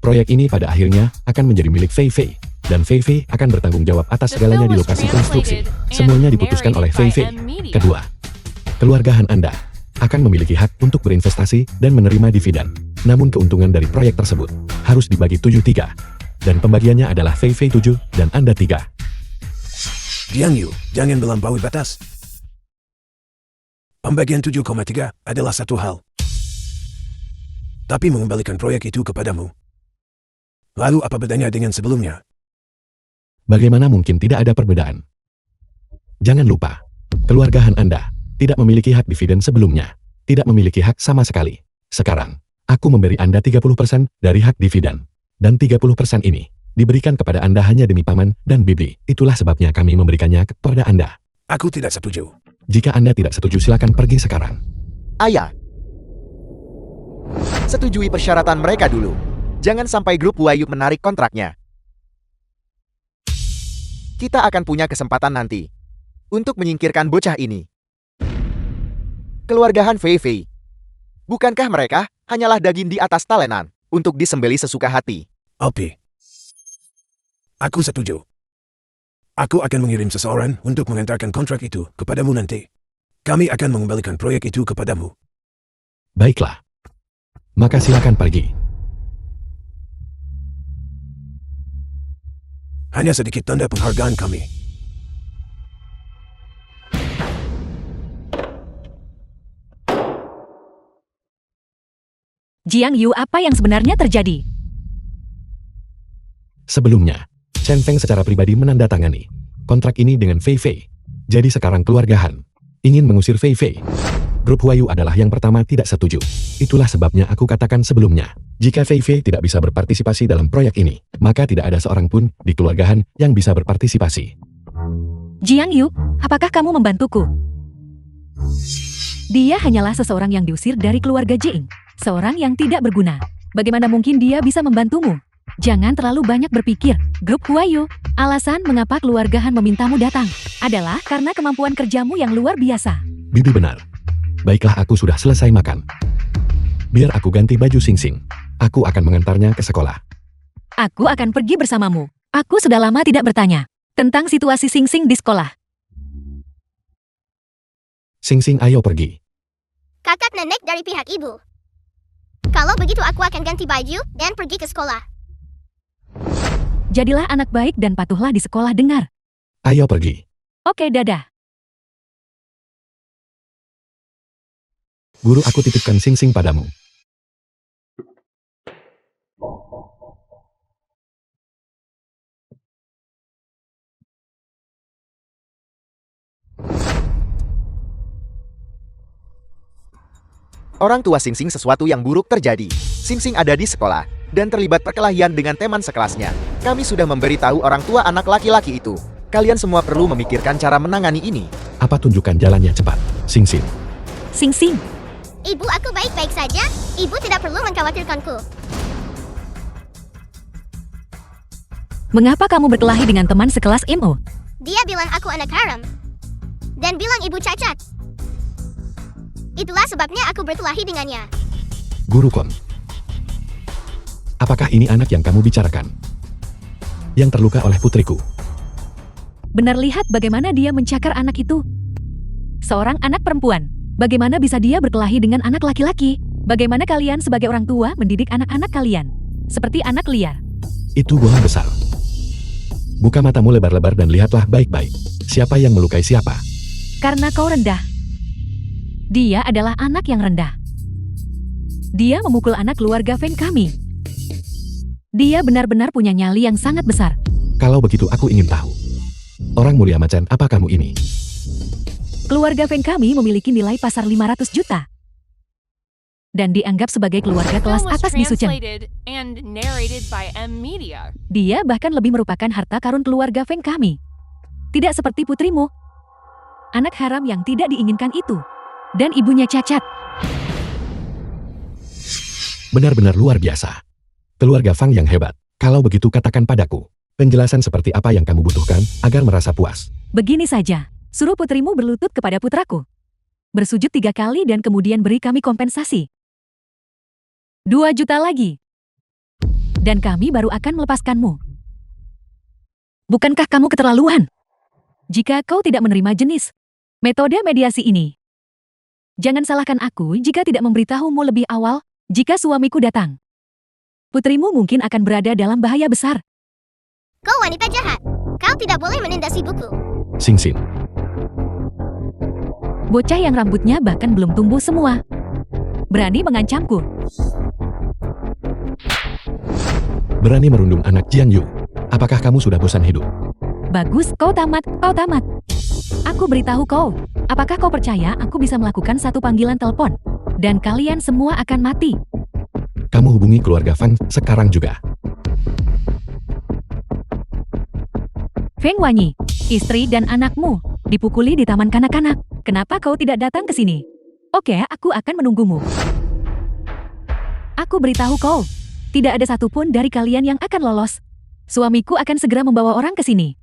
proyek ini pada akhirnya akan menjadi milik Fei Fei. Dan Fei Fei akan bertanggung jawab atas The segalanya film di was lokasi konstruksi. translated and Semuanya diputuskan oleh Fei Fei. narrated by M Media. Kedua, keluarga Han Anda akan memiliki hak untuk berinvestasi dan menerima dividen. Namun keuntungan dari proyek tersebut harus dibagi 7/3. Dan pembagiannya adalah Fei Fei 7 dan Anda 3. Jiang Yu, jangan melampaui batas. Pembagian 7,3 adalah satu hal. Tapi mengembalikan proyek itu kepadamu. Lalu apa bedanya dengan sebelumnya? Bagaimana mungkin tidak ada perbedaan? Jangan lupa, keluarga Han Anda tidak memiliki hak dividen sebelumnya. Tidak memiliki hak sama sekali. Sekarang, aku memberi Anda 30% dari hak dividen. Dan 30% ini diberikan kepada Anda hanya demi paman dan bibi. Itulah sebabnya kami memberikannya kepada Anda. Aku tidak setuju. Jika Anda tidak setuju, silakan pergi sekarang. Ayah. Setujui persyaratan mereka dulu. Jangan sampai grup Huayu menarik kontraknya. Kita akan punya kesempatan nanti untuk menyingkirkan bocah ini. Keluarga Han Fei Fei. Bukankah mereka hanyalah daging di atas talenan untuk disembeli sesuka hati? Alpi. Aku setuju. Aku akan mengirim seseorang untuk mengantarkan kontrak itu kepadamu nanti. Kami akan mengembalikan proyek itu kepadamu. Baiklah. Maka silakan pergi. Hanya sedikit tanda penghargaan kami. Jiang Yu, apa yang sebenarnya terjadi? Sebelumnya, Chen Feng secara pribadi menandatangani kontrak ini dengan Fei Fei. Jadi sekarang keluarga Han ingin mengusir Fei Fei. Grup Huayu adalah yang pertama tidak setuju. Itulah sebabnya aku katakan sebelumnya, jika Fei Fei tidak bisa berpartisipasi dalam proyek ini, maka tidak ada seorang pun di keluarga Han yang bisa berpartisipasi. Jiang Yu, apakah kamu membantuku? Dia hanyalah seseorang yang diusir dari keluarga Jing. Seorang yang tidak berguna. Bagaimana mungkin dia bisa membantumu? Jangan terlalu banyak berpikir. Grup Huayu, alasan mengapa keluarga Han memintamu datang adalah karena kemampuan kerjamu yang luar biasa. Bibi benar. Baiklah, aku sudah selesai makan. Biar aku ganti baju Sing-Sing. Aku akan mengantarnya ke sekolah. Aku akan pergi bersamamu. Aku sudah lama tidak bertanya tentang situasi Sing-Sing di sekolah. Sing-Sing, ayo pergi. Kakak nenek dari pihak ibu. Kalau begitu aku akan ganti baju dan pergi ke sekolah. Jadilah anak baik dan patuhlah di sekolah, dengar. Ayo pergi. Oke, dadah. Guru, aku titipkan Sing-Sing padamu. Orang tua Sing-Sing sesuatu yang buruk terjadi. Sing-Sing ada di sekolah dan terlibat perkelahian dengan teman sekelasnya. Kami sudah memberitahu orang tua anak laki-laki itu. Kalian semua perlu memikirkan cara menangani ini. Apa tunjukkan jalannya cepat, Sing-Sing. Sing-Sing, Ibu, aku baik-baik saja. Ibu tidak perlu mengkhawatirkanku. mengapa kamu berkelahi dengan teman sekelas Imo? Dia bilang aku anak haram. Dan bilang ibu cacat. Itulah sebabnya aku berkelahi dengannya. Guru Kon. Apakah ini anak yang kamu bicarakan? Yang terluka oleh putriku. Benar, lihat bagaimana dia mencakar anak itu. Seorang anak perempuan. Bagaimana bisa dia berkelahi dengan anak laki-laki? Bagaimana kalian sebagai orang tua mendidik anak-anak kalian? Seperti anak liar. Itu bohong besar. Buka matamu lebar-lebar dan lihatlah baik-baik. Siapa yang melukai siapa? Karena kau rendah. Dia adalah anak yang rendah. Dia memukul anak keluarga Fen kami. Dia benar-benar punya nyali yang sangat besar. Kalau begitu aku ingin tahu. Orang mulia macan, apa kamu ini? Keluarga Fen kami memiliki nilai pasar 500 juta. dan dianggap sebagai keluarga The kelas film was atas di Sucheng. translated and narrated by M Media. Dia bahkan lebih merupakan harta karun keluarga Feng kami. Tidak seperti putrimu. Anak haram yang tidak diinginkan itu. Dan ibunya cacat. Benar-benar luar biasa. Keluarga Fang yang hebat. Kalau begitu katakan padaku, penjelasan seperti apa yang kamu butuhkan agar merasa puas. Begini saja, suruh putrimu berlutut kepada putraku. Bersujud 3 kali dan kemudian beri kami kompensasi. 2 juta lagi. Dan kami baru akan melepaskanmu. Bukankah kamu keterlaluan? Jika kau tidak menerima jenis metode mediasi ini, jangan salahkan aku jika tidak memberitahumu lebih awal jika suamiku datang. Putrimu mungkin akan berada dalam bahaya besar. Kau wanita jahat. Kau tidak boleh menindas ibuku. Sing Sin, Bocah yang rambutnya bahkan belum tumbuh semua. Berani mengancamku. berani merundung anak Jiang Yu. Apakah kamu sudah bosan hidup? Bagus, kau tamat, kau tamat. Aku beritahu kau, apakah kau percaya aku bisa melakukan satu panggilan telepon? Dan kalian semua akan mati. Kamu hubungi keluarga Fang sekarang juga. Feng Wanyi, istri dan anakmu, dipukuli di taman kanak-kanak. Kenapa kau tidak datang ke sini? Oke, aku akan menunggumu. Aku beritahu kau, tidak ada satupun dari kalian yang akan lolos. Suamiku akan segera membawa orang ke sini.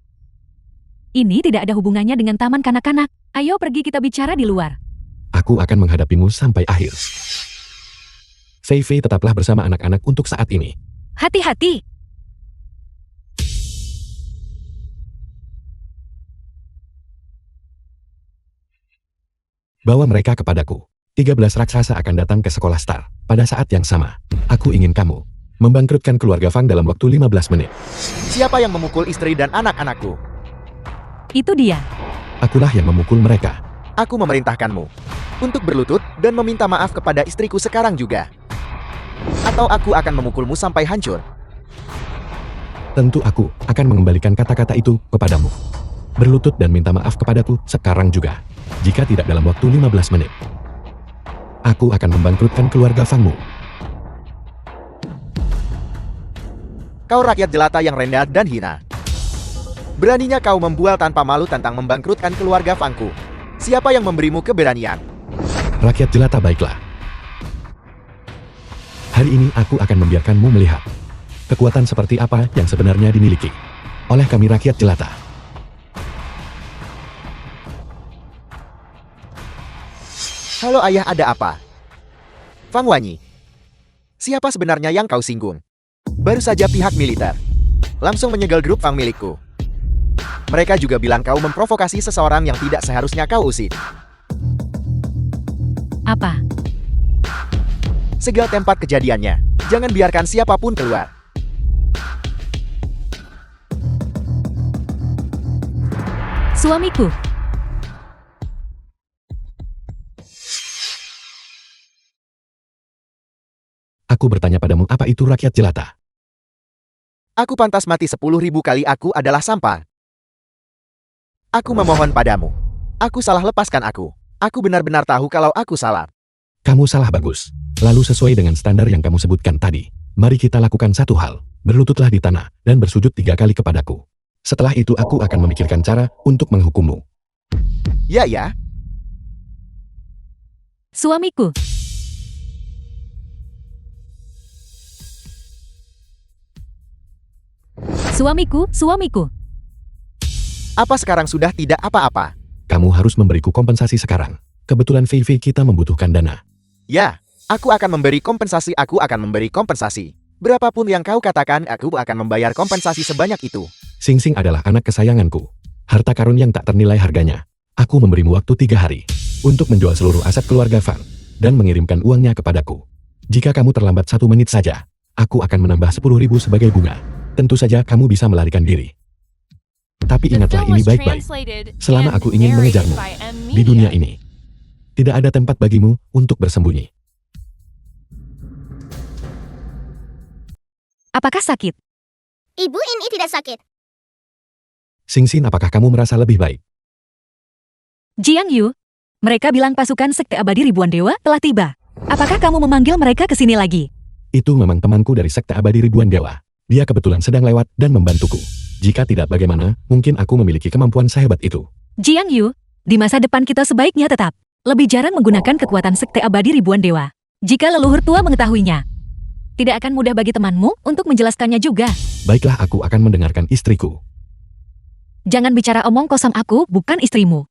Ini tidak ada hubungannya dengan taman kanak-kanak. Ayo pergi kita bicara di luar. Aku akan menghadapimu sampai akhir. Fei Fei tetaplah bersama anak-anak untuk saat ini. Hati-hati. Bawa mereka kepadaku. 13 raksasa akan datang ke sekolah Star. Pada saat yang sama, aku ingin kamu membangkrutkan keluarga Fang dalam waktu 15 menit. Siapa yang memukul istri dan anak-anakku? Itu dia. Akulah yang memukul mereka. Aku memerintahkanmu untuk berlutut dan meminta maaf kepada istriku sekarang juga. Atau aku akan memukulmu sampai hancur. Tentu aku akan mengembalikan kata-kata itu kepadamu. Berlutut dan minta maaf kepadaku sekarang juga. Jika tidak dalam waktu 15 menit. Aku akan membangkrutkan keluarga Fangmu. Kau rakyat jelata yang rendah dan hina. Beraninya kau membual tanpa malu tentang membangkrutkan keluarga Fangku. Siapa yang memberimu keberanian? Rakyat jelata baiklah. Hari ini aku akan membiarkanmu melihat kekuatan seperti apa yang sebenarnya dimiliki oleh kami rakyat jelata. Halo ayah, ada apa? Fang Wanyi, siapa sebenarnya yang kau singgung? Baru saja pihak militer langsung menyegel grup Fang milikku. Mereka juga bilang kau memprovokasi seseorang yang tidak seharusnya kau usik. Apa? Segel tempat kejadiannya. Jangan biarkan siapapun keluar. Suamiku. Aku bertanya padamu, apa itu rakyat jelata? Aku pantas mati 10.000 kali. Aku adalah sampah. Aku memohon padamu. Aku salah, lepaskan aku. Aku benar-benar tahu kalau aku salah. Kamu salah bagus. Lalu sesuai dengan standar yang kamu sebutkan tadi, mari kita lakukan satu hal. Berlututlah di tanah dan bersujud 3 kali kepadaku. Setelah itu aku akan memikirkan cara untuk menghukummu. Ya, ya. Suamiku. Suamiku, suamiku. Apa sekarang sudah tidak apa-apa? Kamu harus memberiku kompensasi sekarang. Kebetulan Fei Fei kita membutuhkan dana. Ya, aku akan memberi kompensasi. Aku akan memberi kompensasi. Berapapun yang kau katakan, aku akan membayar kompensasi sebanyak itu. Sing Sing adalah anak kesayanganku. Harta karun yang tak ternilai harganya. Aku memberimu waktu 3 hari untuk menjual seluruh aset keluarga Fang dan mengirimkan uangnya kepadaku. Jika kamu terlambat 1 menit saja, aku akan menambah 10.000 sebagai bunga. Tentu saja kamu bisa melarikan diri. Tapi The ingatlah film ini was baik-baik. translated Selama and aku ingin narrated mengejarmu by M di dunia Media. ini, tidak ada tempat bagimu untuk bersembunyi. Apakah sakit? Ibu ini tidak sakit. Sing Sin, apakah kamu merasa lebih baik? Jiang Yu. Mereka bilang pasukan sekte abadi ribuan dewa telah tiba. Apakah kamu memanggil mereka ke sini lagi? Itu memang temanku dari Sekte Abadi Ribuan Dewa. Dia kebetulan sedang lewat dan membantuku. Jika tidak bagaimana, mungkin aku memiliki kemampuan sehebat itu. Jiang Yu, di masa depan kita sebaiknya tetap lebih jarang menggunakan kekuatan Sekte Abadi Ribuan Dewa. Jika leluhur tua mengetahuinya, tidak akan mudah bagi temanmu untuk menjelaskannya juga. Baiklah, aku akan mendengarkan istriku. Jangan bicara omong kosong, aku bukan istrimu.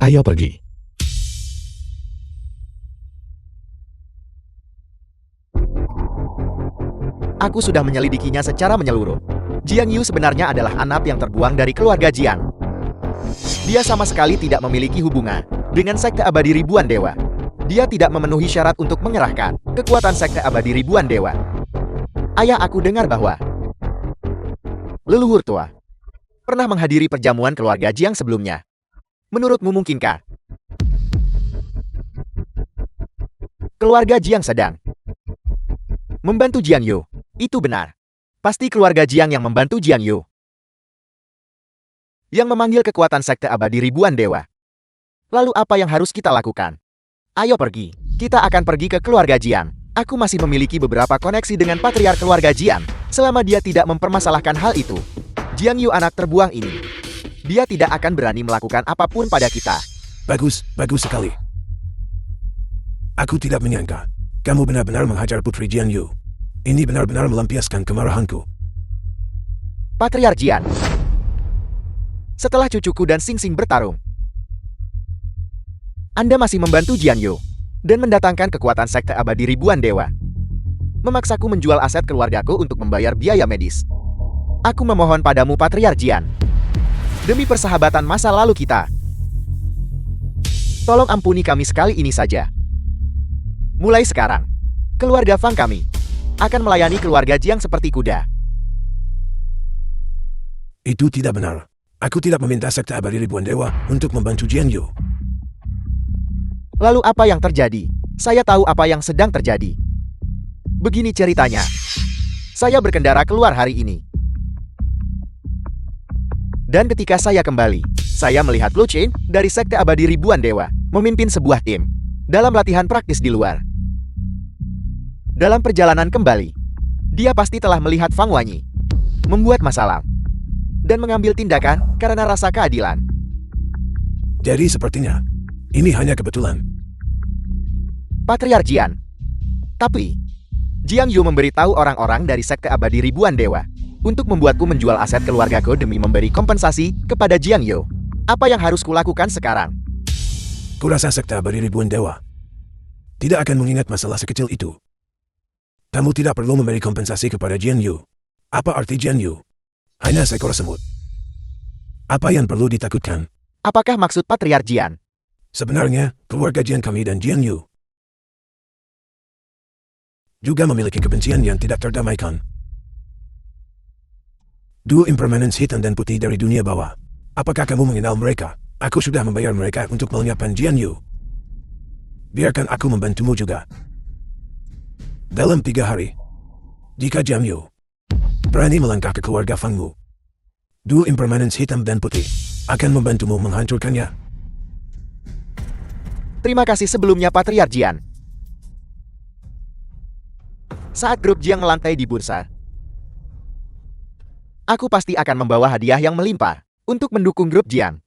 Ayo pergi. Aku sudah menyelidikinya secara menyeluruh. Jiang Yu sebenarnya adalah anak yang terbuang dari keluarga Jiang. Dia sama sekali tidak memiliki hubungan dengan Sekte Abadi Ribuan Dewa. Dia tidak memenuhi syarat untuk mengerahkan kekuatan Sekte Abadi Ribuan Dewa. Ayah aku dengar bahwa leluhur tua pernah menghadiri perjamuan keluarga Jiang sebelumnya. Menurutmu mungkinkah keluarga Jiang sedang membantu Jiang Yu? Itu benar. Pasti keluarga Jiang yang membantu Jiang Yu, yang memanggil kekuatan Sekte Abadi Ribuan Dewa. Lalu apa yang harus kita lakukan? Ayo pergi. Kita akan pergi ke keluarga Jiang. Aku masih memiliki beberapa koneksi dengan patriark keluarga Jiang. Selama dia tidak mempermasalahkan hal itu, Jiang Yu anak terbuang ini, dia tidak akan berani melakukan apapun pada kita. Bagus, bagus sekali. Aku tidak menyangka kamu benar-benar menghajar Putri Jiang Yu. Ini benar-benar melampiaskan kemarahanku. Patriark Jian. Setelah cucuku dan Sing Sing bertarung, Anda masih membantu Jiang Yu dan mendatangkan kekuatan Sekte Abadi Ribuan Dewa. Memaksaku menjual aset keluargaku untuk membayar biaya medis. Aku memohon padamu Patriark Jian, demi persahabatan masa lalu kita, tolong ampuni kami sekali ini saja. Mulai sekarang, keluarga Fang kami akan melayani keluarga Jiang seperti kuda. Itu tidak benar. Aku tidak meminta Sekte Abadi Ribuan Dewa untuk membantu Jiang Yu. Lalu apa yang terjadi? Saya tahu apa yang sedang terjadi. Begini ceritanya. Saya berkendara keluar hari ini. Dan ketika saya kembali, saya melihat Lu Chen dari Sekte Abadi Ribuan Dewa memimpin sebuah tim dalam latihan praktis di luar. Dalam perjalanan kembali, dia pasti telah melihat Fang Wanyi membuat masalah dan mengambil tindakan karena rasa keadilan. Jadi sepertinya ini hanya kebetulan. Patriark Jian. Tapi Jiang Yu memberitahu orang-orang dari Sekte Abadi Ribuan Dewa untuk membuatku menjual aset keluargaku demi memberi kompensasi kepada Jiang Yu. Apa yang harus kulakukan sekarang? Kurasa Sekte Abadi Ribuan Dewa tidak akan mengingat masalah sekecil itu. Kamu tidak perlu memberi kompensasi kepada Jiang Yu. Apa arti Jiang Yu? Hanya seekor semut. Apa yang perlu ditakutkan? Apakah maksud Patriark Jian? Sebenarnya, keluarga Jiang kami dan Jiang Yu juga memiliki kebencian yang tidak terdamaikan. Dua impermanence hitam dan putih dari dunia bawah. Apakah kamu mengenal mereka? Aku sudah membayar mereka untuk melenyapkan Jiang Yu. Biarkan aku membantumu juga. Dalam 3 hari, jika Jiang Yu berani melangkah ke keluarga Fangmu, dua impermanence hitam dan putih akan membantumu menghancurkannya. Terima kasih sebelumnya Patriark Jian. Saat grup Jiang melantai di bursa, aku pasti akan membawa hadiah yang melimpah untuk mendukung grup Jiang.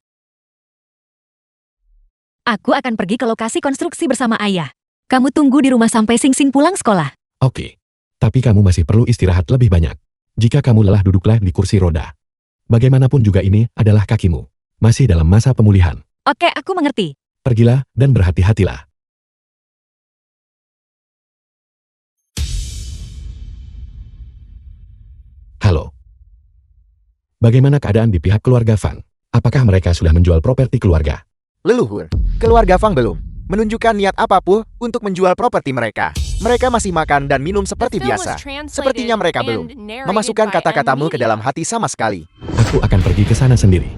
Aku akan pergi ke lokasi konstruksi bersama ayah. Kamu tunggu di rumah sampai Sing Sing pulang sekolah. Oke. Tapi kamu masih perlu istirahat lebih banyak. Jika kamu lelah, duduklah di kursi roda. Bagaimanapun juga ini adalah kakimu. Masih dalam masa pemulihan. Oke, aku mengerti. Pergilah dan berhati-hatilah. Halo. Bagaimana keadaan di pihak keluarga Fang? Apakah mereka sudah menjual properti keluarga? Leluhur, keluarga Fang belum menunjukkan niat apapun untuk menjual properti mereka. Mereka masih makan dan minum seperti biasa. Sepertinya mereka belum memasukkan kata-katamu ke dalam hati sama sekali. Aku akan pergi ke sana sendiri.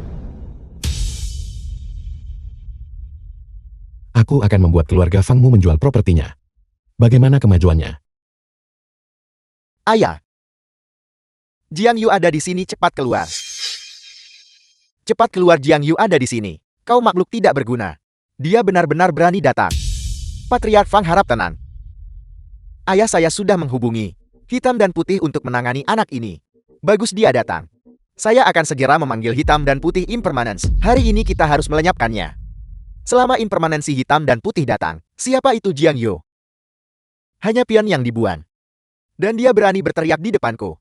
Aku akan membuat keluarga Fangmu menjual propertinya. Bagaimana kemajuannya? Ayah, Jiang Yu ada di sini, cepat keluar. Cepat keluar, Jiang Yu ada di sini. Kau makhluk tidak berguna. Dia benar-benar berani datang Patriark Fang harap tenang. Ayah saya sudah menghubungi Hitam dan Putih untuk menangani anak ini. Bagus dia datang. Saya akan segera memanggil Hitam dan Putih Impermanence. Hari ini kita harus melenyapkannya. Selama Impermanensi Hitam dan Putih datang, siapa itu Jiang Yo? Hanya pion yang dibuang. Dan dia berani berteriak di depanku.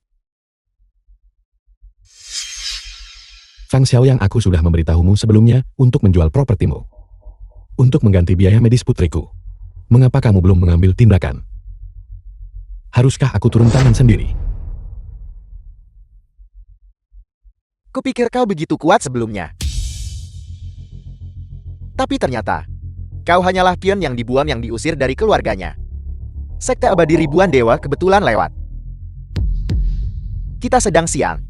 Fang Xiaoyang, aku sudah memberitahumu sebelumnya untuk menjual propertimu. Untuk mengganti biaya medis putriku. Mengapa kamu belum mengambil tindakan? Haruskah aku turun tangan sendiri? Kupikir kau begitu kuat sebelumnya. Tapi ternyata, kau hanyalah pion yang dibuang yang diusir dari keluarganya. Sekte abadi ribuan dewa kebetulan lewat. Kita sedang siang.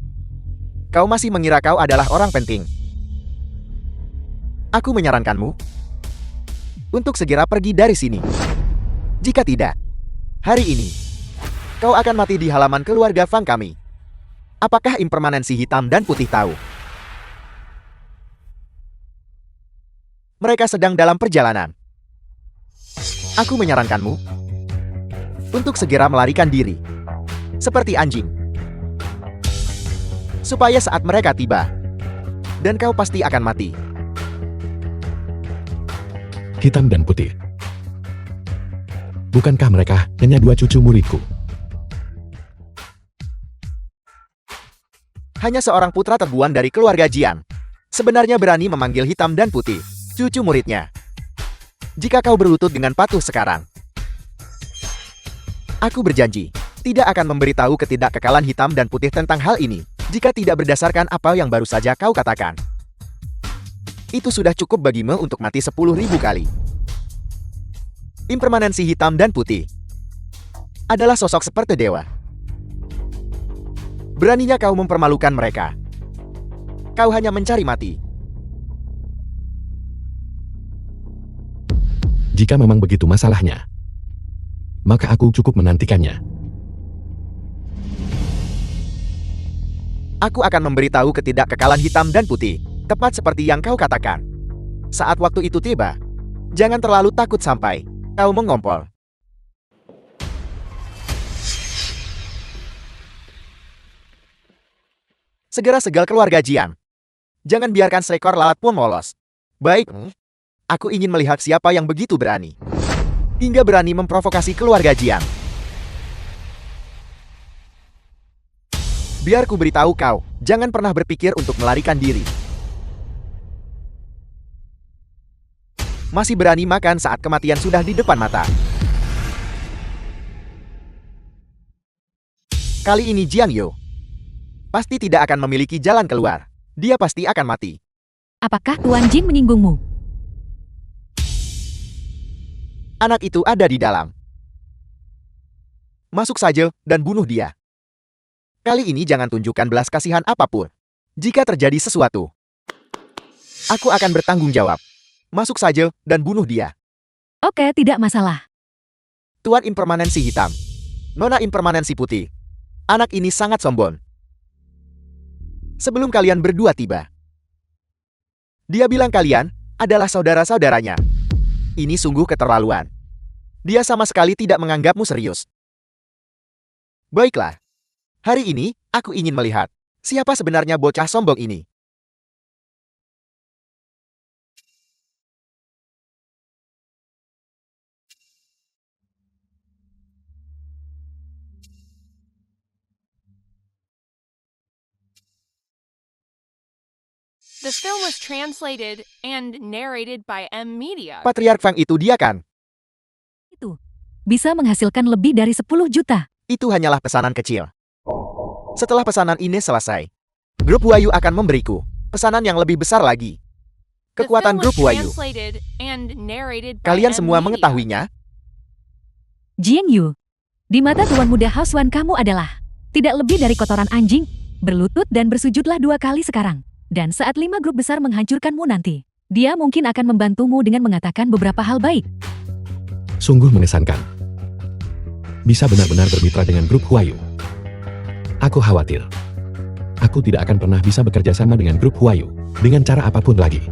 Kau masih mengira kau adalah orang penting. Aku menyarankanmu untuk segera pergi dari sini. Jika tidak, hari ini kau akan mati di halaman keluarga Fang kami. Apakah Impermanensi Hitam dan Putih tahu? Mereka sedang dalam perjalanan. Aku menyarankanmu untuk segera melarikan diri. Seperti anjing. Supaya saat mereka tiba, dan kau pasti akan mati. Hitam dan Putih. Bukankah mereka hanya dua cucu muridku? Hanya seorang putra terbuang dari keluarga Jiang. Sebenarnya berani memanggil Hitam dan Putih, cucu muridnya. Jika kau berlutut dengan patuh sekarang, aku berjanji, tidak akan memberitahu ketidakkekalan Hitam dan Putih tentang hal ini, jika tidak berdasarkan apa yang baru saja kau katakan. Itu sudah cukup bagimu untuk mati 10.000 kali. Impermanensi Hitam dan Putih adalah sosok seperti dewa. Beraninya kau mempermalukan mereka. Kau hanya mencari mati. Jika memang begitu masalahnya, maka aku cukup menantikannya. Aku akan memberitahu ketidakkekalan Hitam dan Putih, tepat seperti yang kau katakan. Saat waktu itu tiba, jangan terlalu takut sampai kau mengompol. Segera segel keluarga Jiang. Jangan biarkan seekor lalat pun lolos. Baik, aku ingin melihat siapa yang begitu berani. Hingga berani memprovokasi keluarga Jiang. Biar ku beritahu kau, jangan pernah berpikir untuk melarikan diri. Masih berani makan saat kematian sudah di depan mata. Kali ini Jiang Yo pasti tidak akan memiliki jalan keluar. Dia pasti akan mati. Apakah Tuan Jin menyinggungmu? Anak itu ada di dalam. Masuk saja dan bunuh dia. Kali ini jangan tunjukkan belas kasihan apapun. Jika terjadi sesuatu, aku akan bertanggung jawab. Masuk saja dan bunuh dia. Oke, tidak masalah. Tuan Impermanensi Hitam, Nona Impermanensi Putih. Anak ini sangat sombong. Sebelum kalian berdua tiba, dia bilang kalian adalah saudara-saudaranya. Ini sungguh keterlaluan. Dia sama sekali tidak menganggapmu serius. Baiklah. Hari ini, aku ingin melihat siapa sebenarnya bocah sombong ini. The film was translated and narrated by M Media. Patriark Fang itu dia kan? Itu bisa menghasilkan lebih dari 10 juta. Itu hanyalah pesanan kecil. Setelah pesanan ini selesai, grup Wayu akan memberiku pesanan yang lebih besar lagi. The Kekuatan film grup was Wayu. translated and narrated by Kalian M semua Media. mengetahuinya? Jiang Yu, di mata Tuan Muda Haosuan kamu adalah tidak lebih dari kotoran anjing, berlutut dan bersujudlah 2 kali sekarang. Dan saat 5 grup besar menghancurkanmu nanti, dia mungkin akan membantumu dengan mengatakan beberapa hal baik. Sungguh mengesankan. Bisa benar-benar bermitra dengan grup Huayu. Aku khawatir. Aku tidak akan pernah bisa bekerja sama dengan grup Huayu, dengan cara apapun lagi.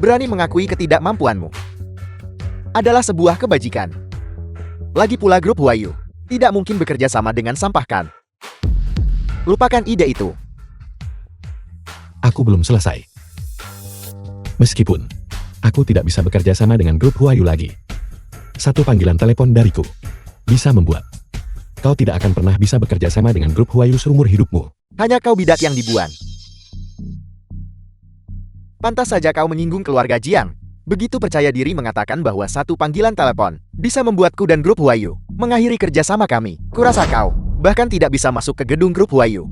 Berani mengakui ketidakmampuanmu. adalah sebuah kebajikan. Lagi pula grup Huayu tidak mungkin bekerja sama dengan sampah kan? Lupakan ide itu. Aku belum selesai. Meskipun aku tidak bisa bekerja sama dengan grup Huayu lagi, satu panggilan telepon dariku bisa membuat kau tidak akan pernah bisa bekerja sama dengan grup Huayu seumur hidupmu. Hanya kau bidat yang dibuang. Pantas saja kau menyinggung keluarga Jiang. Begitu percaya diri mengatakan bahwa satu panggilan telepon bisa membuatku dan grup Huayu mengakhiri kerjasama kami. Kurasa kau bahkan tidak bisa masuk ke gedung grup Huayu.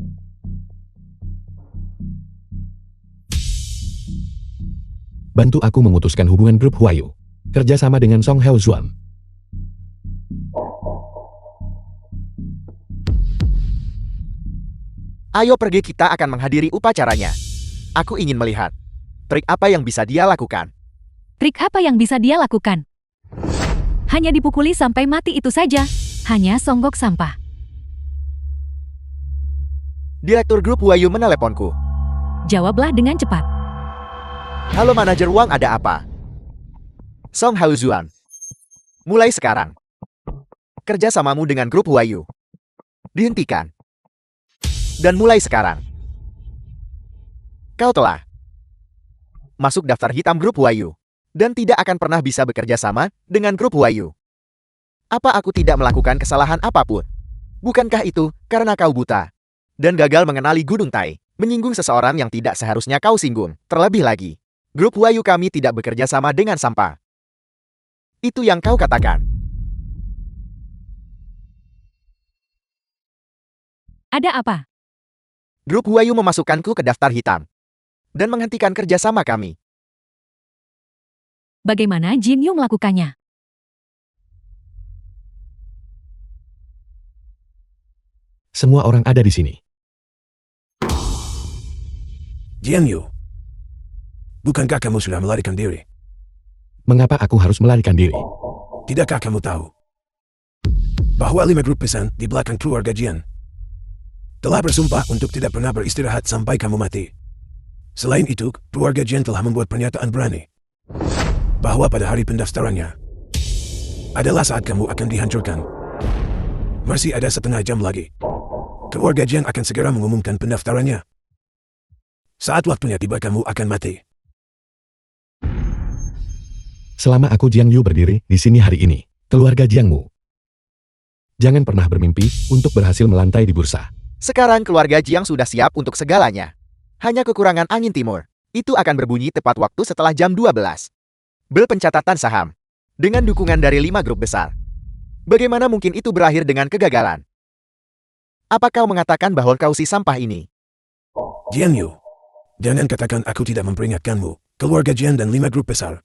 Bantu aku memutuskan hubungan grup Huayu kerjasama dengan Song Heo Zuan. Ayo pergi, kita akan menghadiri upacaranya. Aku ingin melihat trik apa yang bisa dia lakukan. Trik apa yang bisa dia lakukan? Hanya dipukuli sampai mati itu saja. Hanya songgok sampah. Direktur grup Huayu meneleponku. Jawablah dengan cepat. Halo manajer Wang, ada apa? Song Hao Zuan. Mulai sekarang, kerjasamamu dengan grup Huayu dihentikan. Dan mulai sekarang, kau telah masuk daftar hitam grup Huayu dan tidak akan pernah bisa bekerja sama dengan grup Huayu. Apa aku tidak melakukan kesalahan apapun? Bukankah itu karena kau buta dan gagal mengenali Gunung Tai, menyinggung seseorang yang tidak seharusnya kau singgung? Terlebih lagi, grup Huayu kami tidak bekerja sama dengan sampah. Itu yang kau katakan. Ada apa? Grup Huayu memasukkanku ke daftar hitam dan menghentikan kerjasama kami. Bagaimana Jin Yu melakukannya? Semua orang ada di sini. Jian Yu, bukankah kamu sudah melarikan diri? Mengapa aku harus melarikan diri? Tidakkah kamu tahu bahwa 5 grup pesan di belakang keluarga Jian telah bersumpah untuk tidak pernah beristirahat sampai kamu mati? Selain itu, keluarga Jian telah membuat pernyataan berani bahwa pada hari pendaftarannya adalah saat kamu akan dihancurkan. Masih ada setengah jam lagi. Keluarga Jian akan segera mengumumkan pendaftarannya. Saat waktunya tiba, kamu akan mati. Selama aku Jiang Yu berdiri di sini hari ini, keluarga Jiangmu jangan pernah bermimpi untuk berhasil melantai di bursa. Sekarang keluarga Jiang sudah siap untuk segalanya. Hanya kekurangan angin timur. Itu akan berbunyi tepat waktu setelah jam 12. Bel pencatatan saham. Dengan dukungan dari 5 grup besar. Bagaimana mungkin itu berakhir dengan kegagalan? Apa kau mengatakan bahwa kau si sampah ini? Jian Yu, jangan katakan aku tidak memperingatkanmu. Keluarga Jian dan 5 grup besar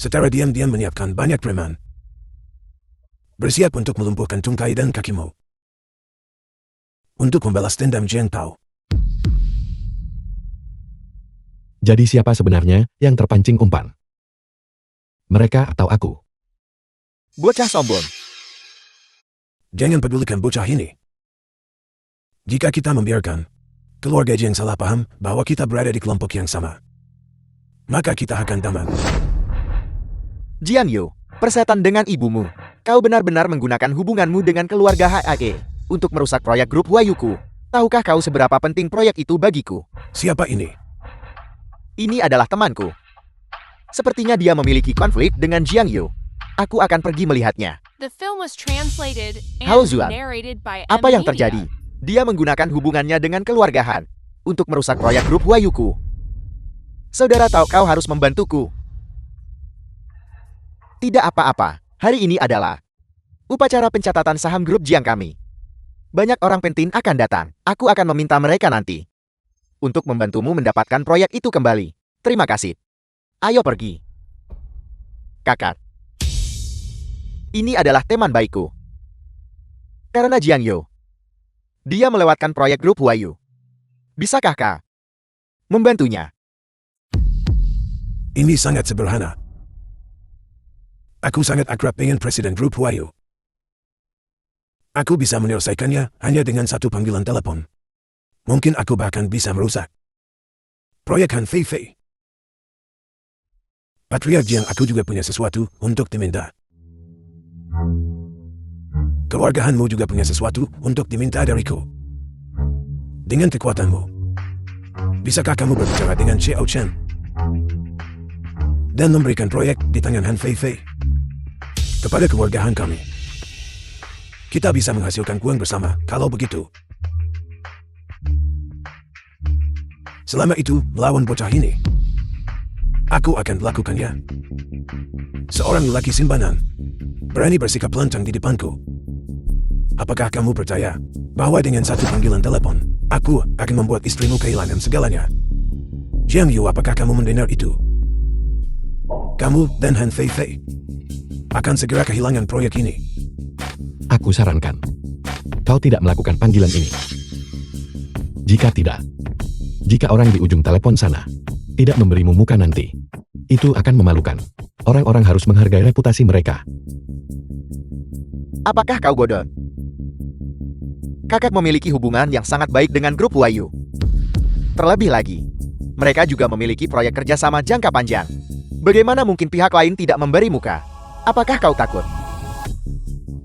secara diam-diam menyiapkan banyak preman. Bersiap untuk melumpuhkan tungkai dan kakimu. Untuk membalas dendam Jian Tao. Jadi siapa sebenarnya yang terpancing umpan? Mereka atau aku? Bocah sombong. Jangan pedulikan bocah ini. Jika kita membiarkan keluarga Jian salah paham bahwa kita berada di kelompok yang sama, maka kita akan tamat. Jian Yu, persetan dengan ibumu. Kau benar-benar menggunakan hubunganmu dengan keluarga HAE untuk merusak proyek grup Huayuku. Tahukah kau seberapa penting proyek itu bagiku? Siapa ini? Ini adalah temanku. Sepertinya dia memiliki konflik dengan Jiang Yu. Aku akan pergi melihatnya. The film was translated Hao and Zuan, narrated by apa yang M-Media. terjadi? Dia menggunakan hubungannya dengan keluarga Han untuk merusak proyek grup Huayuku. Saudara tahu kau harus membantuku. Tidak apa-apa, hari ini adalah upacara pencatatan saham grup Jiang kami. Banyak orang penting akan datang. Aku akan meminta mereka nanti untuk membantumu mendapatkan proyek itu kembali. Terima kasih. Ayo pergi. Kakak. Ini adalah teman baikku. Karena Jiang Yu, dia melewatkan proyek grup Huayu. Bisakah kau membantunya? Ini sangat sederhana. Aku sangat akrab dengan Presiden Grup Huayu. Aku bisa menyelesaikannya hanya dengan satu panggilan telepon. Mungkin aku bahkan bisa merusak proyek Han Fei Fei. Patriark Jiang, aku juga punya sesuatu untuk diminta. Keluargahanmu juga punya sesuatu untuk diminta dariku. Dengan kekuatanmu, bisakah kamu berbicara dengan Xiao Chen dan memberikan proyek di tangan Han Feifei kepada keluargahan kami? Kita bisa menghasilkan uang bersama. Kalau begitu, selama itu melawan bocah ini, aku akan melakukannya. Seorang lelaki simpanan berani bersikap lantang di depanku. Apakah kamu percaya bahwa dengan satu panggilan telepon, aku akan membuat istrimu kehilangan segalanya? Jiang Yu, apakah kamu mendengar itu? Kamu dan Han Feifei akan segera kehilangan proyek ini. Aku sarankan, kau tidak melakukan panggilan ini. Jika tidak, jika orang di ujung telepon sana tidak memberimu muka nanti, itu akan memalukan. Orang-orang harus menghargai reputasi mereka. Apakah kau bodoh? Kakak memiliki hubungan yang sangat baik dengan grup Wayu. Terlebih lagi, mereka juga memiliki proyek kerjasama jangka panjang. Bagaimana mungkin pihak lain tidak memberi muka? Apakah kau takut?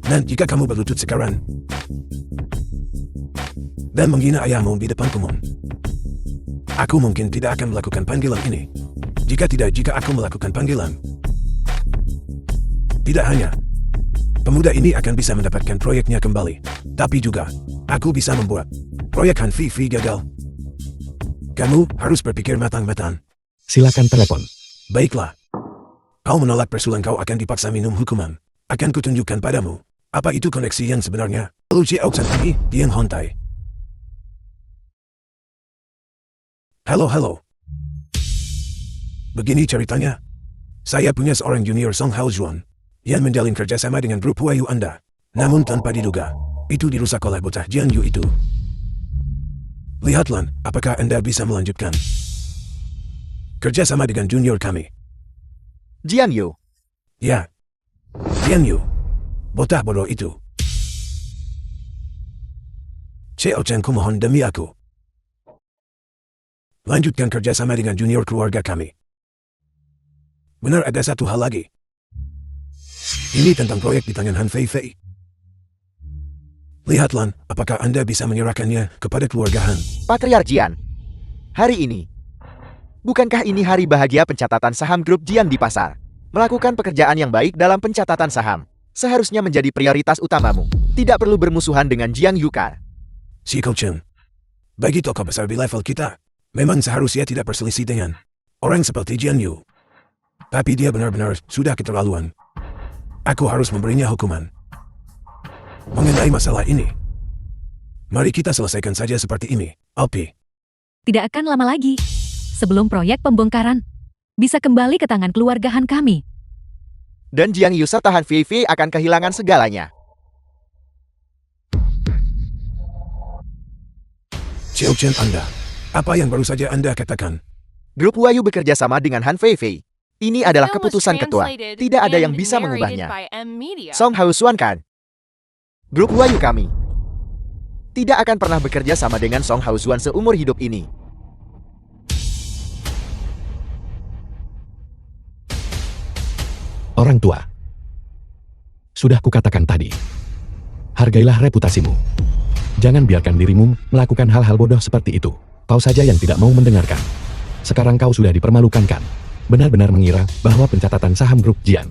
Dan jika kamu berlutut sekarang dan menghina ayahmu di depan umum, aku mungkin tidak akan melakukan panggilan ini. Jika aku melakukan panggilan, tidak hanya pemuda ini akan bisa mendapatkan proyeknya kembali, tapi juga aku bisa membuat proyek Han Feifei gagal. Kamu harus berpikir matang-matang. Silakan telepon. Baiklah. Kau menolak persulan, kau akan dipaksa minum hukuman. Akan kutunjukkan padamu apa itu koneksi yang sebenarnya. Lalu Xiao Chen ini Dian Hontai. Halo. Begini ceritanya. Saya punya seorang junior Song Hao Zuan yang menjalin kerjasama dengan grup Wayu Anda. Namun tanpa diduga, itu dirusak oleh bocah Jiang Yu itu. Lihatlah, apakah Anda bisa melanjutkan kerjasama dengan junior kami? Jiang Yu. Ya, Jiang Yu. Bocah bodoh itu. Xiao Chen, kumohon demi aku, lanjutkan kerjasama dengan junior keluarga kami. Benar, ada satu hal lagi. Ini tentang proyek di tangan Han Feifei. Lihatlah, apakah Anda bisa menyerahkannya kepada keluarga Han? Patriark Jian. Hari ini, bukankah ini hari bahagia pencatatan saham grup Jian di pasar? Melakukan pekerjaan yang baik dalam pencatatan saham seharusnya menjadi prioritas utamamu. Tidak perlu bermusuhan dengan Jiang Yukar. Xiao Chen, bagi tokoh besar di level kita, memang seharusnya tidak berselisih dengan orang seperti Jiang Yu. Tapi dia benar-benar sudah keterlaluan. Aku harus memberinya hukuman. Mengenai masalah ini, mari kita selesaikan saja seperti ini, Alpi. Tidak akan lama lagi. Sebelum proyek pembongkaran bisa kembali ke tangan keluarga Han kami. Dan Jiang Yu serta Han Feifei akan kehilangan segalanya. Xiao Chen, Anda, apa yang baru saja Anda katakan? Grup Wayu bekerja sama dengan Han Feifei. Ini adalah keputusan ketua. Tidak ada yang bisa mengubahnya. Song Hao Zuan kan? Grup Wayu kami tidak akan pernah bekerja sama dengan Song Hao Zuan seumur hidup ini. Orang tua. Sudah kukatakan tadi. Hargailah reputasimu. Jangan biarkan dirimu melakukan hal-hal bodoh seperti itu. Kau saja yang tidak mau mendengarkan. Sekarang kau sudah dipermalukan kan? Benar-benar mengira bahwa pencatatan saham grup Jian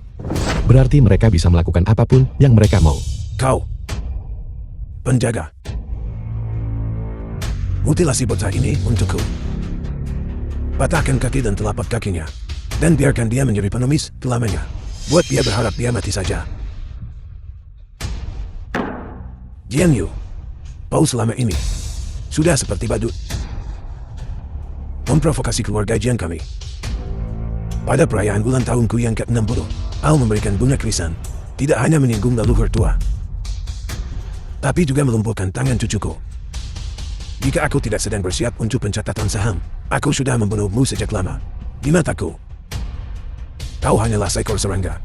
berarti mereka bisa melakukan apapun yang mereka mau. Kau, penjaga, mutilasi bocah ini untukku. Patahkan kaki dan telapak kakinya, dan biarkan dia menjadi pengemis selamanya. Buat dia berharap dia mati saja. Jiang Yu, kau selama ini sudah seperti badut memprovokasi keluarga Jiang kami. Pada perayaan ulang tahunku yang ke-60, kau memberikan bunga krisan, tidak hanya menyinggung leluhur tua, tapi juga melumpuhkan tangan cucuku. Jika aku tidak sedang bersiap untuk pencatatan saham, aku sudah membunuhmu sejak lama. Di mataku, kau hanyalah seekor serangga,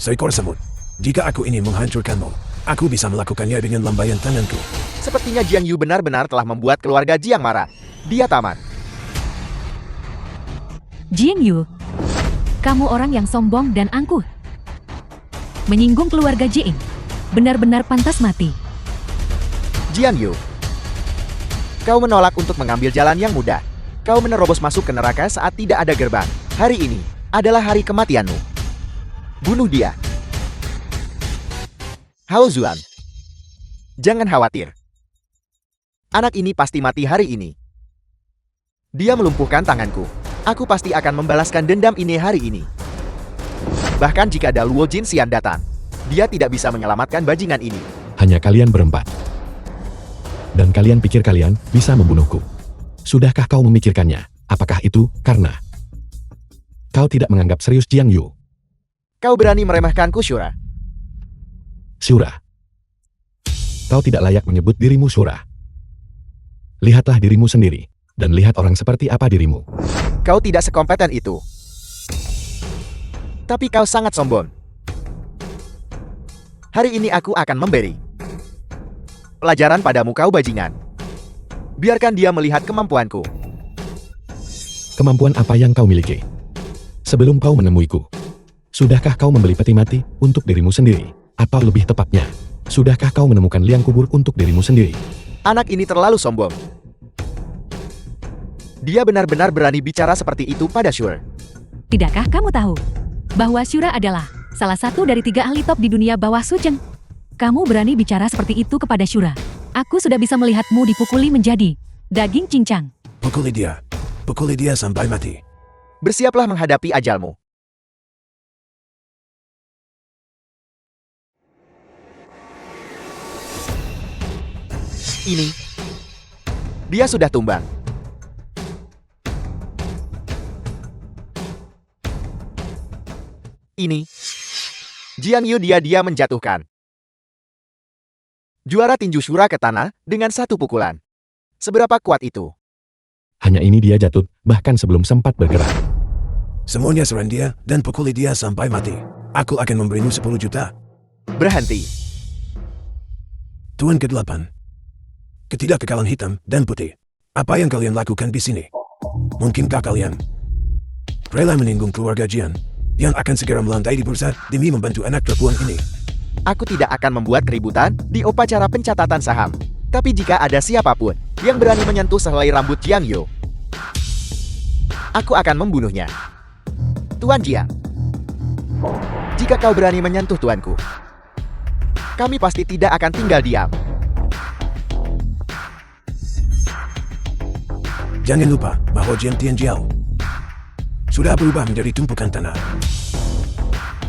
seekor semut. Jika aku ingin menghancurkanmu, aku bisa melakukannya dengan lambaian tanganku. Sepertinya Jiang Yu benar-benar telah membuat keluarga Jiang marah. Dia tamat. Jiang Yu, Kamu orang yang sombong dan angkuh. Menyinggung keluarga Jing. Benar-benar pantas mati. Jiang Yu. Kau menolak untuk mengambil jalan yang mudah. Kau menerobos masuk ke neraka saat tidak ada gerbang. Hari ini adalah hari kematianmu. Bunuh dia. Hao Zuan. Jangan khawatir. Anak ini pasti mati hari ini. Dia melumpuhkan tanganku. Aku pasti akan membalaskan dendam ini hari ini. Bahkan jika ada Luo Jin Xian datang, dia tidak bisa menyelamatkan bajingan ini. Hanya kalian berempat. Dan kalian pikir kalian bisa membunuhku. Sudahkah kau memikirkannya? Apakah itu karena kau tidak menganggap serius Jiang Yu? Kau berani meremehkanku, Shura. Shura. Kau tidak layak menyebut dirimu Shura. Lihatlah dirimu sendiri, dan lihat orang seperti apa dirimu. Kau tidak sekompeten itu. Tapi kau sangat sombong. Hari ini aku akan memberi pelajaran padamu, kau bajingan. Biarkan dia melihat kemampuanku. Kemampuan apa yang kau miliki? Sebelum kau menemuiku, sudahkah kau membeli peti mati untuk dirimu sendiri? Atau lebih tepatnya, sudahkah kau menemukan liang kubur untuk dirimu sendiri? Anak ini terlalu sombong. Dia benar-benar berani bicara seperti itu pada Shura. Tidakkah kamu tahu bahwa Shura adalah salah satu dari 3 ahli top di dunia bawah Sujeng? Kamu berani bicara seperti itu kepada Shura. Aku sudah bisa melihatmu dipukuli menjadi daging cincang. Pukuli dia sampai mati. Bersiaplah menghadapi ajalmu. Ini. Dia sudah tumbang. Ini. Jiang Yu dia menjatuhkan juara tinju Shura ke tanah dengan 1 pukulan. Seberapa kuat itu? Hanya ini dia jatuh, bahkan sebelum sempat bergerak. Semuanya serang dia dan pukuli dia sampai mati. Aku akan memberimu 10 juta. Berhenti. Tuan ke-8. Ketidakkekalan hitam dan putih. Apa yang kalian lakukan di sini? Mungkinkah kalian rela menyinggung keluarga Jian yang akan segera melantai di bursa demi membantu anak perempuan ini? Aku tidak akan membuat keributan di upacara pencatatan saham. Tapi jika ada siapapun yang berani menyentuh sehelai rambut Jiang Yu, aku akan membunuhnya. Tuan Jiang, jika kau berani menyentuh tuanku, kami pasti tidak akan tinggal diam. Jangan lupa bahwa Jian Tianjiao sudah berubah menjadi tumpukan tanah.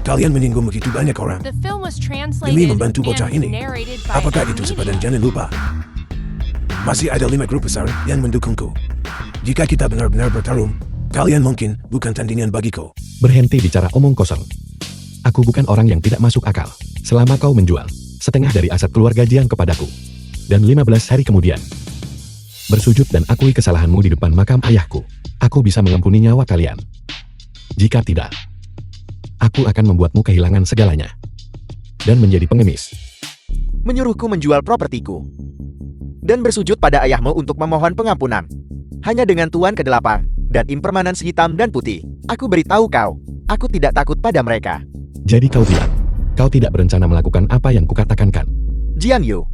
Kalian menyinggung begitu banyak orang The film was demi translated membantu bocah and ini. narrated by Apakah M itu Media. sepadan? Jangan lupa, masih ada 5 grup besar yang mendukungku. Jika kita benar-benar bertarung, kalian mungkin bukan tandingan bagiku. Berhenti bicara omong kosong. Aku bukan orang yang tidak masuk akal. Selama kau menjual setengah dari aset keluarga Jiang kepadaku, dan 15 hari kemudian bersujud dan akui kesalahanmu di depan makam ayahku, aku bisa mengampuni nyawa kalian. Jika tidak, aku akan membuatmu kehilangan segalanya dan menjadi pengemis. Menyuruhku menjual propertiku dan bersujud pada ayahmu untuk memohon pengampunan. Hanya dengan Tuan ke-8 dan impermanence hitam dan putih, aku beritahu kau, aku tidak takut pada mereka. Jadi kau bilang, kau tidak berencana melakukan apa yang kukatakan kan? Jiang Yu,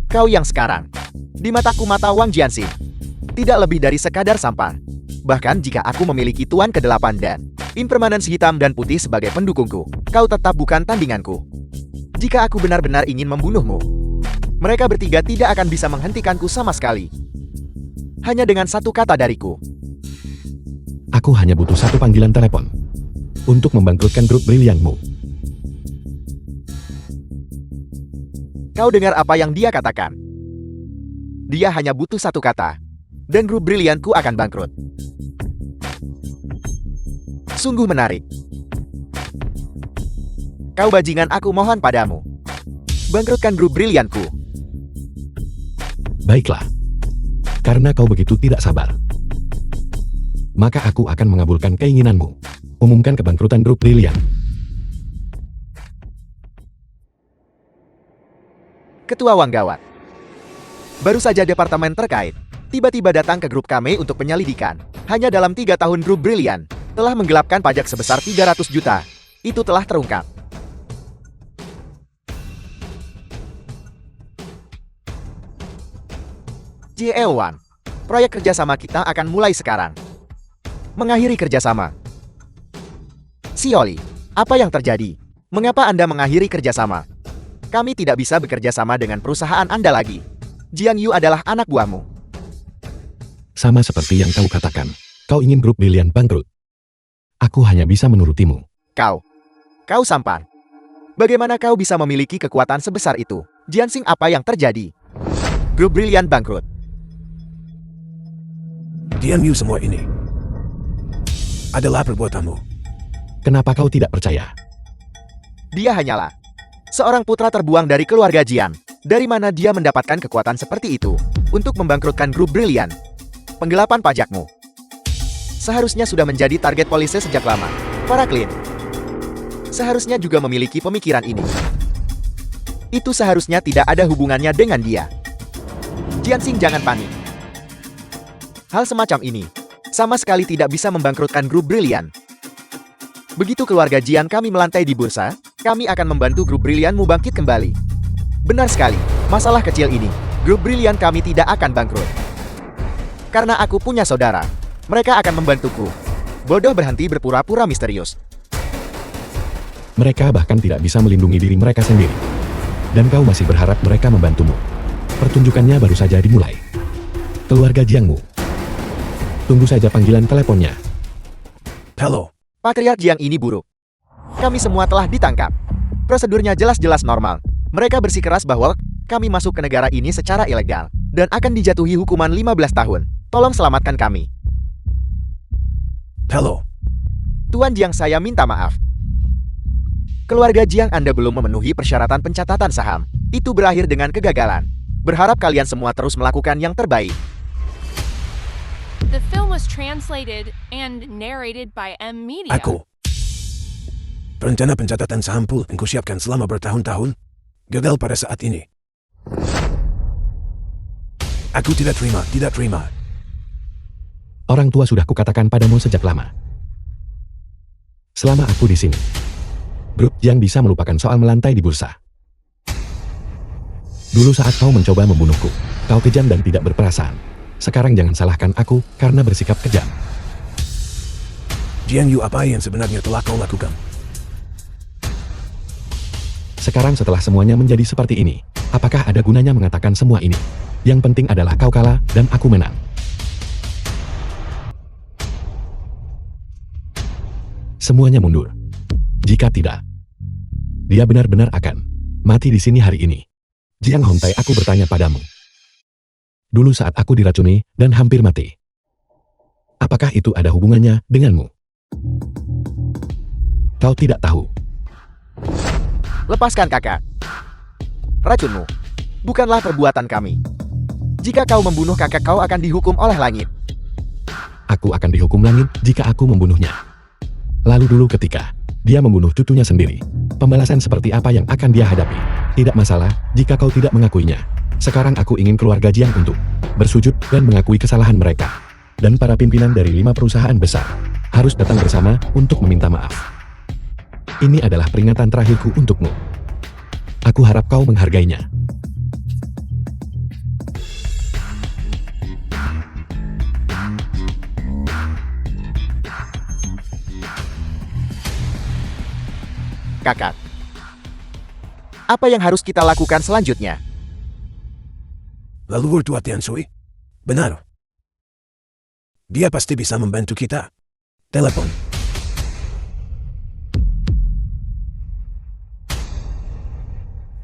kau yang sekarang di mataku mata Wang Jianxi tidak lebih dari sekadar sampah. Bahkan jika aku memiliki Tuan ke-8 dan impermanence hitam dan putih sebagai pendukungku, kau tetap bukan tandinganku. Jika aku benar-benar ingin membunuhmu, mereka bertiga tidak akan bisa menghentikanku sama sekali. Hanya dengan 1 kata dariku. Aku hanya butuh 1 panggilan telepon untuk membangkrutkan grup brilianmu. Kau dengar apa yang dia katakan? Dia hanya butuh 1 kata, dan grup brilianku akan bangkrut. Sungguh menarik. Kau bajingan, aku mohon padamu. Bangkrutkan grup brilianku. Baiklah. Karena kau begitu tidak sabar, maka aku akan mengabulkan keinginanmu. Umumkan kebangkrutan grup brilian. Ketua Wang Gawat. Baru saja departemen terkait tiba-tiba datang ke grup kami untuk penyelidikan. Hanya dalam 3 tahun grup brilian telah menggelapkan pajak sebesar 300 juta. Itu telah terungkap. JL1, proyek kerjasama kita akan mulai sekarang. Mengakhiri kerjasama. Sioli, apa yang terjadi? Mengapa Anda mengakhiri kerjasama? Kami tidak bisa bekerja sama dengan perusahaan Anda lagi. Jiang Yu adalah anak buahmu. Sama seperti yang kau katakan, kau ingin grup Brilian bangkrut. Aku hanya bisa menurutimu. Kau sampan. Bagaimana kau bisa memiliki kekuatan sebesar itu? Jiansing, apa yang terjadi? Grup Brilian bangkrut. Diam Yu, semua ini adalah perbuatanmu. Kenapa kau tidak percaya? Dia hanyalah seorang putra terbuang dari keluarga Jian. Dari mana dia mendapatkan kekuatan seperti itu untuk membangkrutkan grup Brilian? Penggelapan pajakmu seharusnya sudah menjadi target polisi sejak lama. Para Klin seharusnya juga memiliki pemikiran ini. Itu seharusnya tidak ada hubungannya dengan dia. Jiansing, jangan panik. Hal semacam ini sama sekali tidak bisa membangkrutkan grup Brilian. Begitu keluarga Jian kami melantai di bursa, kami akan membantu grup Brilianmu bangkit kembali. Benar sekali, masalah kecil ini, grup Brilian kami tidak akan bangkrut. Karena aku punya saudara, mereka akan membantuku. Bodoh berhenti berpura-pura misterius. Mereka bahkan tidak bisa melindungi diri mereka sendiri. Dan kau masih berharap mereka membantumu. Pertunjukannya baru saja dimulai. Keluarga Jiangmu. Tunggu saja panggilan teleponnya. Halo, Patriark Jiang ini buruk. Kami semua telah ditangkap. Prosedurnya jelas-jelas normal. Mereka bersikeras bahwa kami masuk ke negara ini secara ilegal dan akan dijatuhi hukuman 15 tahun. Tolong selamatkan kami. halo. Tuan Jiang, saya minta maaf. Keluarga Jiang Anda belum memenuhi persyaratan pencatatan saham. Itu berakhir dengan kegagalan. Berharap kalian semua terus melakukan yang terbaik. The film was translated and narrated by M Media. Aku. Rencana pencatatan saham pool yang kusiapkan selama bertahun-tahun gagal pada saat ini. Aku tidak terima. Orang tua sudah kukatakan padamu sejak lama. Selama aku di sini, grup Jiang bisa melupakan soal melantai di bursa. Dulu saat kau mencoba membunuhku, kau kejam dan tidak berperasaan. Sekarang jangan salahkan aku karena bersikap kejam. Jiang Yu, apa yang sebenarnya telah kau lakukan? Sekarang setelah semuanya menjadi seperti ini, apakah ada gunanya mengatakan semua ini? Yang penting adalah kau kalah dan aku menang. Semuanya mundur. Jika tidak, dia benar-benar akan mati di sini hari ini. Jiang Hongtai, aku bertanya padamu. Dulu saat aku diracuni dan hampir mati, apakah itu ada hubungannya denganmu? Kau tidak tahu. Lepaskan kakak. Racunmu bukanlah perbuatan kami. Jika kau membunuh kakak, kau akan dihukum oleh langit. Aku akan dihukum langit jika aku membunuhnya. Lalu dulu ketika dia membunuh cucunya sendiri, pembalasan seperti apa yang akan dia hadapi? Tidak masalah jika kau tidak mengakuinya. Sekarang aku ingin keluarga Jiang untuk bersujud dan mengakui kesalahan mereka. Dan para pimpinan dari 5 perusahaan besar harus datang bersama untuk meminta maaf. Ini adalah peringatan terakhirku untukmu. Aku harap kau menghargainya. Kakak, apa yang harus kita lakukan selanjutnya? Lalu Tua Tian Sui? Benar. Dia pasti bisa membantu kita. Telepon.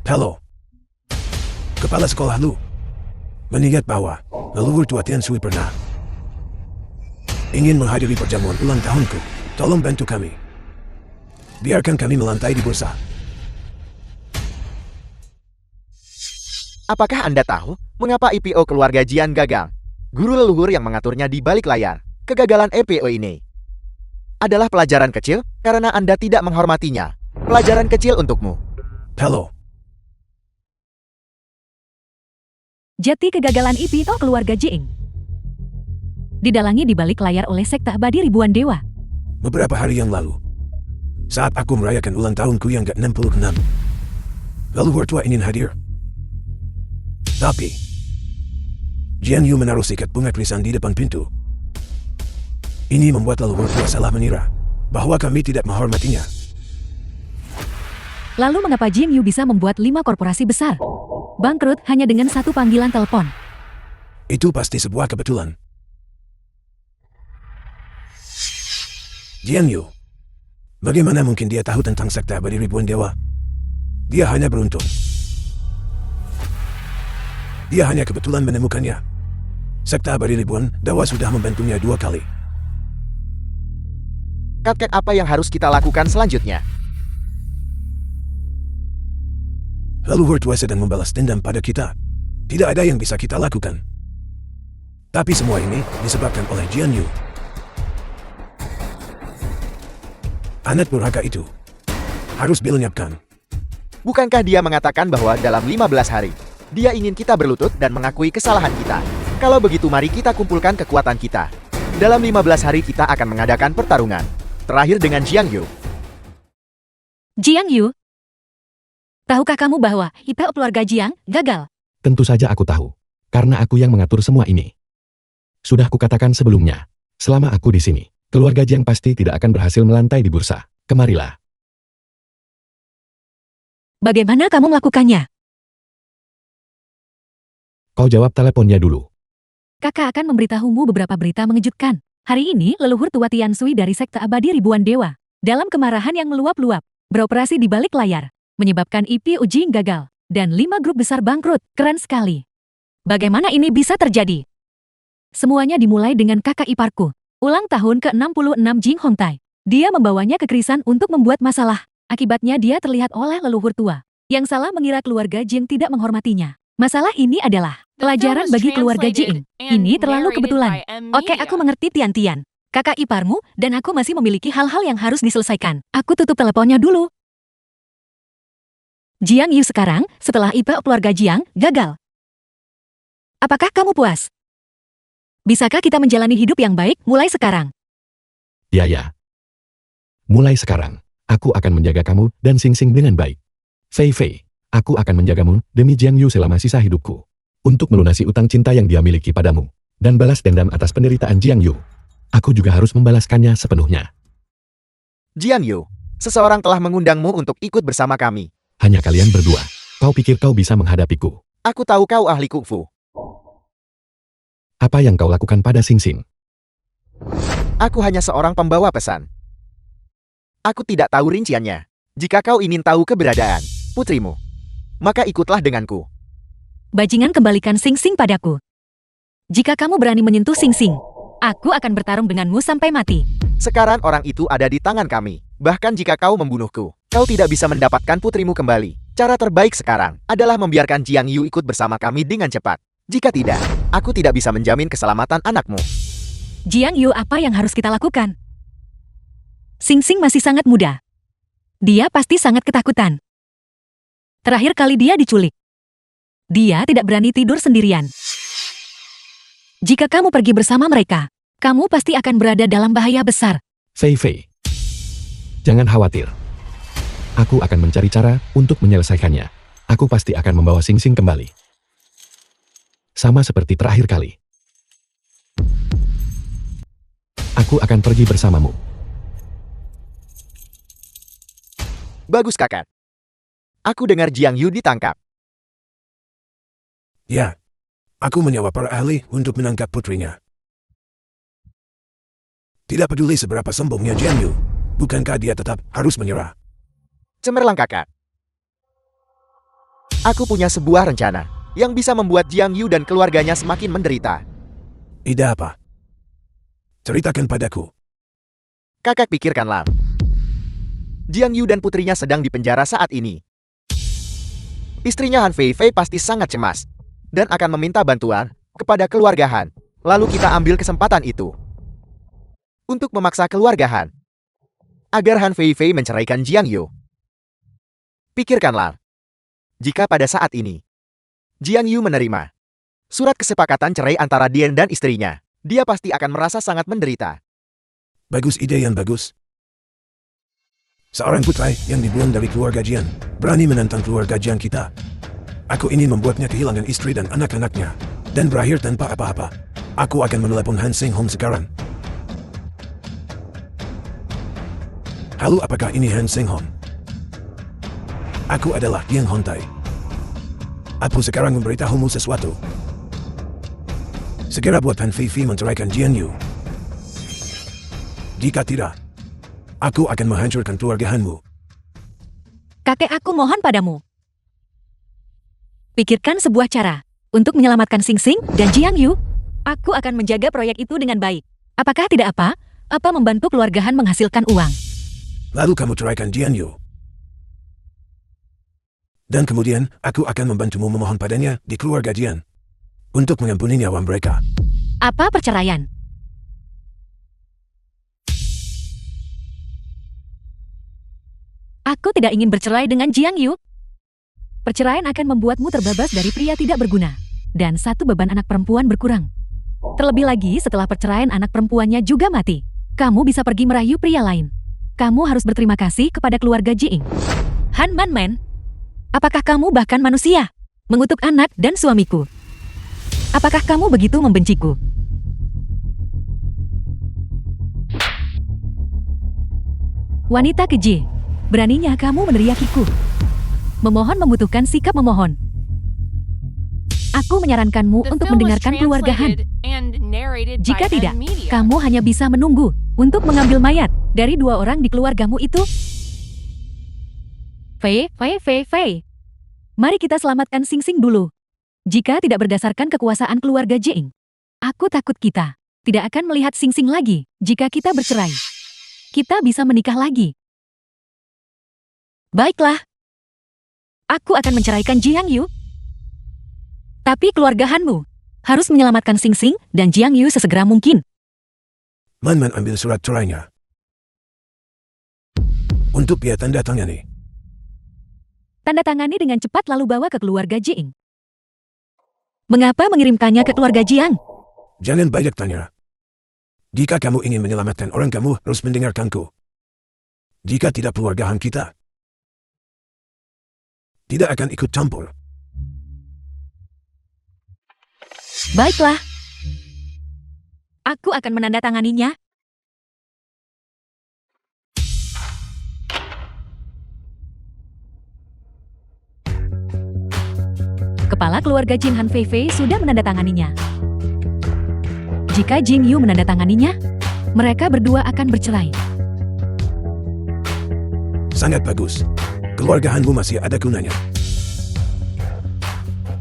Halo. Kepala sekolah Lu. Mengingat bahwa leluhur Tua Tian Sui pernah ingin menghadiri perjamuan ulang tahunku. Tolong bantu kami. Biarkan kami melantai di bursa. Apakah Anda tahu mengapa IPO keluarga Jian gagal? Guru leluhur yang mengaturnya di balik layar. Kegagalan IPO ini adalah pelajaran kecil karena Anda tidak menghormatinya. Pelajaran kecil untukmu. Halo. Jati kegagalan IPO keluarga Jiang didalangi di balik layar oleh sekte abadi ribuan dewa. beberapa hari yang lalu. Saat aku merayakan ulang tahunku yang ke-66. Leluhur tua ingin hadir. Tapi, Jiang Yu menaruh sikat bunga krisan di depan pintu. Ini membuat leluhur tua salah mengira bahwa kami tidak menghormatinya. Lalu mengapa Jiang Yu bisa membuat 5 korporasi besar bangkrut hanya dengan satu panggilan telepon? Itu pasti sebuah kebetulan. Jiang Yu, bagaimana mungkin dia tahu tentang sekte abadi ribuan dewa? Dia hanya beruntung. Dia hanya kebetulan menemukannya. Sekte abadi ribuan dewa sudah membantunya 2 kali. Kakek, apa yang harus kita lakukan selanjutnya? Leluhur tua sedang membalas dendam pada kita. Tidak ada yang bisa kita lakukan. Tapi semua ini disebabkan oleh Jiang Yu. Anak durhaka itu harus dilenyapkan. Bukankah dia mengatakan bahwa dalam 15 hari, dia ingin kita berlutut dan mengakui kesalahan kita? Kalau begitu mari kita kumpulkan kekuatan kita. Dalam 15 hari kita akan mengadakan pertarungan. Terakhir dengan Jiang Yu. Jiang Yu? Tahukah kamu bahwa IP keluarga Jiang gagal? Tentu saja aku tahu. Karena aku yang mengatur semua ini. Sudah kukatakan sebelumnya. Selama aku di sini, keluarga Jiang pasti tidak akan berhasil melantai di bursa. Kemarilah. Bagaimana kamu melakukannya? Kau jawab teleponnya dulu. Kakak akan memberitahumu beberapa berita mengejutkan. Hari ini, leluhur tua Tian Sui dari Sekte Abadi Ribuan Dewa, dalam kemarahan yang meluap-luap, beroperasi di balik layar, menyebabkan IP Ujing gagal, dan 5 grup besar bangkrut. Keren sekali. Bagaimana ini bisa terjadi? Semuanya dimulai dengan kakak iparku. Ulang tahun ke-66 Jing Hongtai. Dia membawanya ke Krisan untuk membuat masalah. Akibatnya dia terlihat oleh leluhur tua. Yang salah mengira keluarga Jing tidak menghormatinya. Masalah ini adalah pelajaran bagi keluarga Jing. Ini terlalu kebetulan. Oke, aku mengerti Tian-Tian. Kakak iparmu dan aku masih memiliki hal-hal yang harus diselesaikan. Aku tutup teleponnya dulu. Jiang Yu sekarang, setelah IP keluarga Jiang gagal. Apakah kamu puas? Bisakah kita menjalani hidup yang baik mulai sekarang? Ya. Mulai sekarang, aku akan menjaga kamu dan Sing Sing dengan baik. Fei Fei, aku akan menjagamu demi Jiang Yu selama sisa hidupku. Untuk melunasi utang cinta yang dia miliki padamu. Dan balas dendam atas penderitaan Jiang Yu. Aku juga harus membalaskannya sepenuhnya. Jiang Yu, seseorang telah mengundangmu untuk ikut bersama kami. Hanya kalian berdua. Kau pikir kau bisa menghadapiku? Aku tahu kau ahli kungfu. Apa yang kau lakukan pada Sing Sing? Aku hanya seorang pembawa pesan. Aku tidak tahu rinciannya. Jika kau ingin tahu keberadaan putrimu, maka ikutlah denganku. Bajingan, kembalikan Sing Sing padaku. Jika kamu berani menyentuh Sing Sing, aku akan bertarung denganmu sampai mati. Sekarang orang itu ada di tangan kami. Bahkan jika kau membunuhku, kau tidak bisa mendapatkan putrimu kembali. Cara terbaik sekarang adalah membiarkan Jiang Yu ikut bersama kami dengan cepat. Jika tidak, aku tidak bisa menjamin keselamatan anakmu. Jiang Yu, apa yang harus kita lakukan? Sing Sing masih sangat muda. Dia pasti sangat ketakutan. Terakhir kali dia diculik. Dia tidak berani tidur sendirian. Jika kamu pergi bersama mereka, kamu pasti akan berada dalam bahaya besar. Fei Fei, jangan khawatir. Aku akan mencari cara untuk menyelesaikannya. Aku pasti akan membawa Sing Sing kembali. Sama seperti terakhir kali. Aku akan pergi bersamamu. Bagus kakak. Aku dengar Jiang Yu ditangkap. Ya, aku menyewa para ahli untuk menangkap putrinya. Tidak peduli seberapa sombongnya Jiang Yu, bukankah dia tetap harus menyerah? Cemerlang kakak. Aku punya sebuah rencana yang bisa membuat Jiang Yu dan keluarganya semakin menderita. Ide apa? Ceritakan padaku. Kakak pikirkanlah. Jiang Yu dan putrinya sedang dipenjara saat ini. Istrinya Han Fei Fei pasti sangat cemas dan akan meminta bantuan kepada keluarga Han. Lalu kita ambil kesempatan itu untuk memaksa keluarga Han agar Han Fei Fei menceraikan Jiang Yu. Pikirkanlah, jika pada saat ini Jiang Yu menerima surat kesepakatan cerai antara Dian dan istrinya, dia pasti akan merasa sangat menderita. Bagus, ide yang bagus. Seorang putra yang dibuang dari keluarga Jian, berani menantang keluarga Jian kita. Aku ingin membuatnya kehilangan istri dan anak-anaknya, dan berakhir tanpa apa-apa. Aku akan menelepon Han Seng Hong sekarang. Halo, apakah ini Han Seng Hong? Aku adalah Yang Hontai. Aku sekarang memberitahumu sesuatu. Segera buat Han Fei menceraikan Jian Yu. Jika tidak, aku akan menghancurkan keluarga Hanmu. Kakek aku mohon padamu. Pikirkan sebuah cara untuk menyelamatkan Sing Sing dan Jiang Yu. Aku akan menjaga proyek itu dengan baik. Apakah tidak apa? Apa membantu keluarga Han menghasilkan uang? Lalu kamu ceraikan Jian Yu. Dan kemudian, aku akan membantumu memohon padanya di keluarga Jian untuk mengampuni nyawa mereka. Apa perceraian? Aku tidak ingin bercerai dengan Jiang Yu. Perceraian akan membuatmu terbebas dari pria tidak berguna. Dan satu beban anak perempuan berkurang. Terlebih lagi setelah perceraian anak perempuannya juga mati. Kamu bisa pergi merayu pria lain. Kamu harus berterima kasih kepada keluarga Jiing. Han Man, apakah kamu bahkan manusia? Mengutuk anak dan suamiku. Apakah kamu begitu membenciku? Wanita keji, beraninya kamu meneriakiku. Memohon membutuhkan sikap memohon. Aku menyarankanmu The untuk film was mendengarkan keluarga Han. translated and narrated Jika by tidak, M Media. kamu hanya bisa menunggu untuk mengambil mayat dari 2 orang di keluargamu itu. Fei. Mari kita selamatkan Sing Sing dulu. Jika tidak berdasarkan kekuasaan keluarga Jiing, aku takut kita tidak akan melihat Sing Sing lagi jika kita bercerai. Kita bisa menikah lagi. Baiklah. Aku akan menceraikan Jiang Yu. Tapi keluarga Hanmu harus menyelamatkan Sing Sing dan Jiang Yu sesegera mungkin. Man ambil surat cerainya. Untuk dia tanda tangani. Tanda tangani dengan cepat lalu bawa ke keluarga Jiing. Mengapa mengirimkannya ke keluarga Jiang? Jangan banyak tanya. Jika kamu ingin menyelamatkan orang, kamu harus mendengarkanku. Jika tidak, keluarga Han kita tidak akan ikut campur. Baiklah. Aku akan menandatanganinya. Kepala keluarga Jin Han Fei sudah menandatanganinya. Jika Jing Yu menandatanganinya, mereka berdua akan bercerai. Sangat bagus. Keluarga Hanmu masih ada gunanya.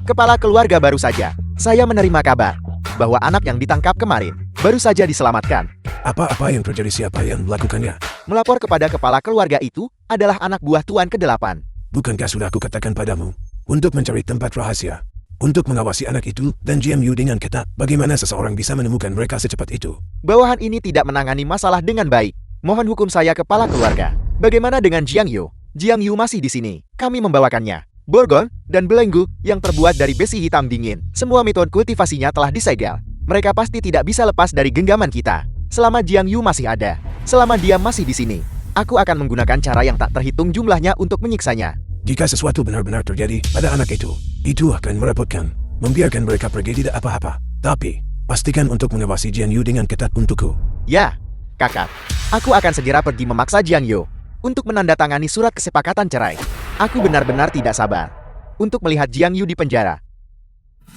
Kepala keluarga baru saja, saya menerima kabar bahwa anak yang ditangkap kemarin baru saja diselamatkan. Apa-apa yang terjadi, siapa yang melakukannya? Melapor kepada kepala keluarga itu adalah anak buah Tuan ke-8. Bukankah sudah aku katakan padamu? Untuk mencari tempat rahasia. Untuk mengawasi anak itu dan Jiang Yu dengan ketat. Bagaimana seseorang bisa menemukan mereka secepat itu? Bawahan ini tidak menangani masalah dengan baik. Mohon hukum saya, kepala keluarga. Bagaimana dengan Jiang Yu? Jiang Yu masih di sini. Kami membawakannya borgon dan belenggu yang terbuat dari besi hitam dingin. Semua metode kultivasinya telah disegel. Mereka pasti tidak bisa lepas dari genggaman kita. Selama Jiang Yu masih ada, selama dia masih di sini, aku akan menggunakan cara yang tak terhitung jumlahnya untuk menyiksanya. Jika sesuatu benar-benar terjadi pada anak itu akan merepotkan. Membiarkan mereka pergi tidak apa-apa. Tapi, pastikan untuk mengawasi Jiang Yu dengan ketat untukku. Ya, kakak. Aku akan segera pergi memaksa Jiang Yu untuk menandatangani surat kesepakatan cerai. Aku benar-benar tidak sabar untuk melihat Jiang Yu di penjara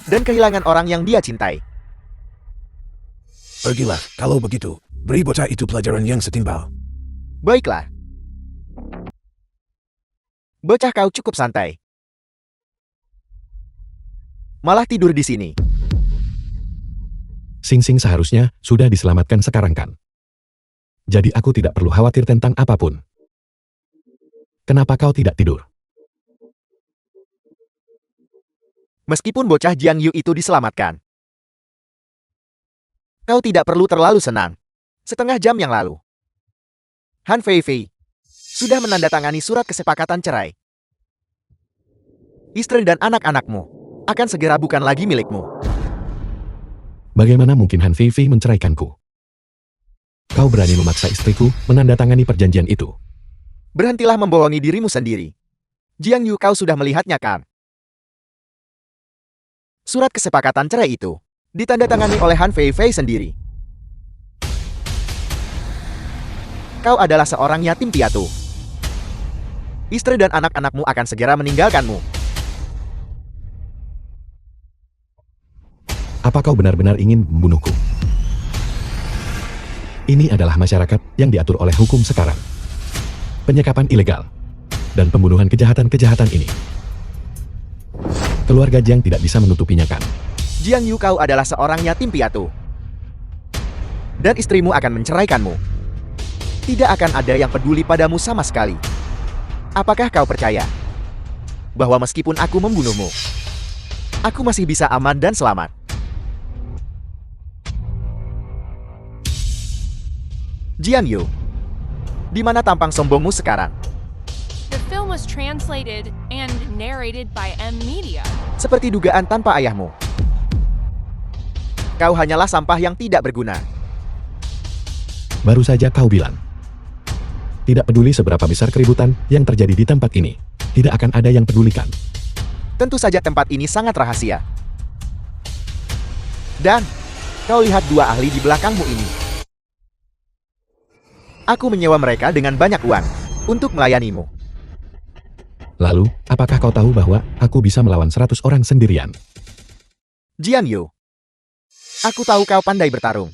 dan kehilangan orang yang dia cintai. Pergilah, kalau begitu. Beri bocah itu pelajaran yang setimpal. Baiklah. Bocah kau cukup santai. Malah tidur di sini. Sing Sing seharusnya sudah diselamatkan sekarang kan? Jadi aku tidak perlu khawatir tentang apapun. Kenapa kau tidak tidur? Meskipun bocah Jiang Yu itu diselamatkan, kau tidak perlu terlalu senang. Setengah jam yang lalu, Han Fei sudah menandatangani surat kesepakatan cerai. Istri dan anak-anakmu akan segera bukan lagi milikmu. Bagaimana mungkin Han Fei menceraikanku? Kau berani memaksa istriku menandatangani perjanjian itu. Berhentilah membohongi dirimu sendiri. Jiang Yu, kau sudah melihatnya kan? Surat kesepakatan cerai itu ditandatangani oleh Han Fei Fei sendiri. Kau adalah seorang yatim piatu. Istri dan anak-anakmu akan segera meninggalkanmu. Apa kau benar-benar ingin membunuhku? Ini adalah masyarakat yang diatur oleh hukum sekarang. Penyekapan ilegal dan pembunuhan kejahatan-kejahatan ini. Keluarga Jiang tidak bisa menutupinya kan? Jiang Yu, kau adalah seorang yatim piatu. Dan istrimu akan menceraikanmu. Tidak akan ada yang peduli padamu sama sekali. Apakah kau percaya bahwa meskipun aku membunuhmu, aku masih bisa aman dan selamat? Jiang Yu, di mana tampang sombongmu sekarang? The film was translated and narrated by M Media. Seperti dugaan tanpa ayahmu. Kau hanyalah sampah yang tidak berguna. Baru saja kau bilang. Tidak peduli seberapa besar keributan yang terjadi di tempat ini, tidak akan ada yang pedulikan. Tentu saja tempat ini sangat rahasia. Dan, kau lihat dua ahli di belakangmu ini. Aku menyewa mereka dengan banyak uang untuk melayanimu. Lalu, apakah kau tahu bahwa aku bisa melawan 100 orang sendirian? Jiang Yu, aku tahu kau pandai bertarung.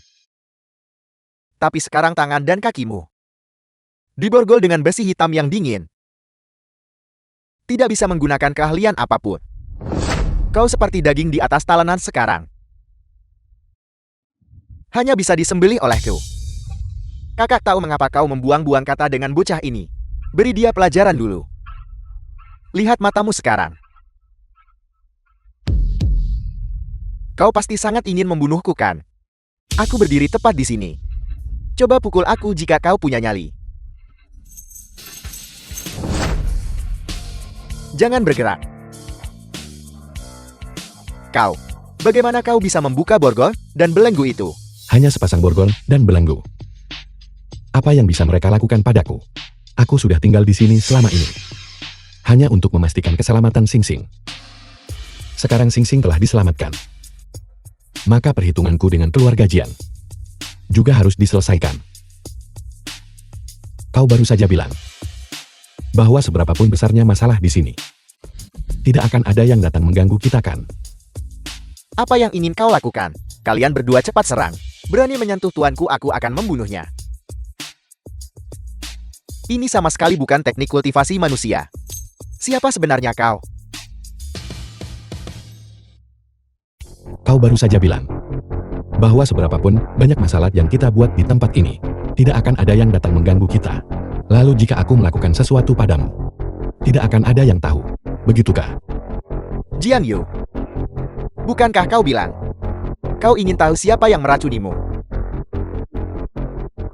Tapi sekarang tangan dan kakimu diborgol dengan besi hitam yang dingin. Tidak bisa menggunakan keahlian apapun. Kau seperti daging di atas talenan sekarang. Hanya bisa disembelih olehku. Kakak tahu mengapa kau membuang-buang kata dengan bocah ini. Beri dia pelajaran dulu. Lihat matamu sekarang. Kau pasti sangat ingin membunuhku kan? Aku berdiri tepat di sini. Coba pukul aku jika kau punya nyali. Jangan bergerak. Kau, bagaimana kau bisa membuka borgol dan belenggu itu? Hanya sepasang borgol dan belenggu. Apa yang bisa mereka lakukan padaku? Aku sudah tinggal di sini selama ini. Hanya untuk memastikan keselamatan Sing Sing. Sekarang Sing Sing telah diselamatkan. Maka perhitunganku dengan keluarga Jiang juga harus diselesaikan. Kau baru saja bilang bahwa seberapapun besarnya masalah di sini, tidak akan ada yang datang mengganggu kita kan? Apa yang ingin kau lakukan? Kalian berdua cepat serang. Berani menyentuh tuanku, aku akan membunuhnya. Ini sama sekali bukan teknik kultivasi manusia. Siapa sebenarnya kau? Kau baru saja bilang bahwa seberapapun banyak masalah yang kita buat di tempat ini, tidak akan ada yang datang mengganggu kita. Lalu jika aku melakukan sesuatu padamu, tidak akan ada yang tahu. Begitukah? Jiang Yu, bukankah kau bilang kau ingin tahu siapa yang meracunimu?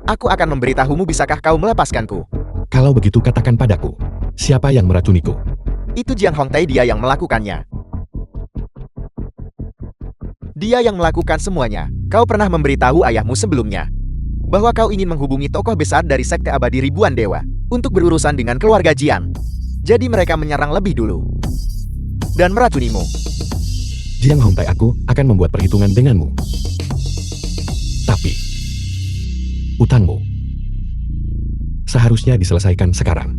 Aku akan memberitahumu, bisakah kau melepaskanku? Kalau begitu katakan padaku, siapa yang meracuniku? Itu Jiang Hongtai, dia yang melakukannya. Dia yang melakukan semuanya. Kau pernah memberitahu ayahmu sebelumnya bahwa kau ingin menghubungi tokoh besar dari Sekte Abadi Ribuan Dewa untuk berurusan dengan keluarga Jiang. Jadi mereka menyerang lebih dulu dan meracunimu. Jiang Hongtai, aku akan membuat perhitungan denganmu. Tapi utangmu seharusnya diselesaikan sekarang.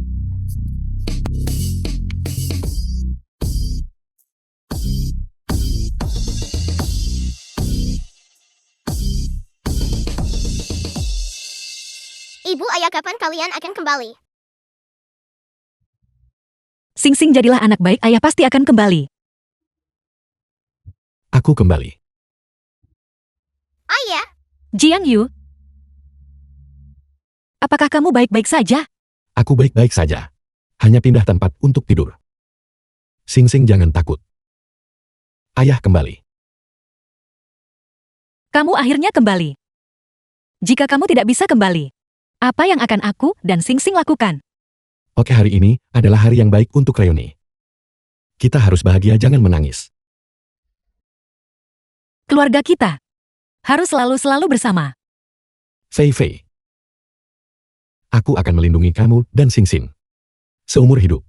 Ibu, ayah, kapan kalian akan kembali? Sing Sing, jadilah anak baik, ayah pasti akan kembali. Aku kembali. Ayah, Jiang Yu, apakah kamu baik-baik saja? Aku baik-baik saja. Hanya pindah tempat untuk tidur. Sing Sing, jangan takut. Ayah kembali. Kamu akhirnya kembali. Jika kamu tidak bisa kembali, apa yang akan aku dan Sing Sing lakukan? Oke, hari ini adalah hari yang baik untuk reuni. Kita harus bahagia, jangan menangis. Keluarga kita harus selalu bersama. Fei Fei, aku akan melindungi kamu dan Sing Sing seumur hidup.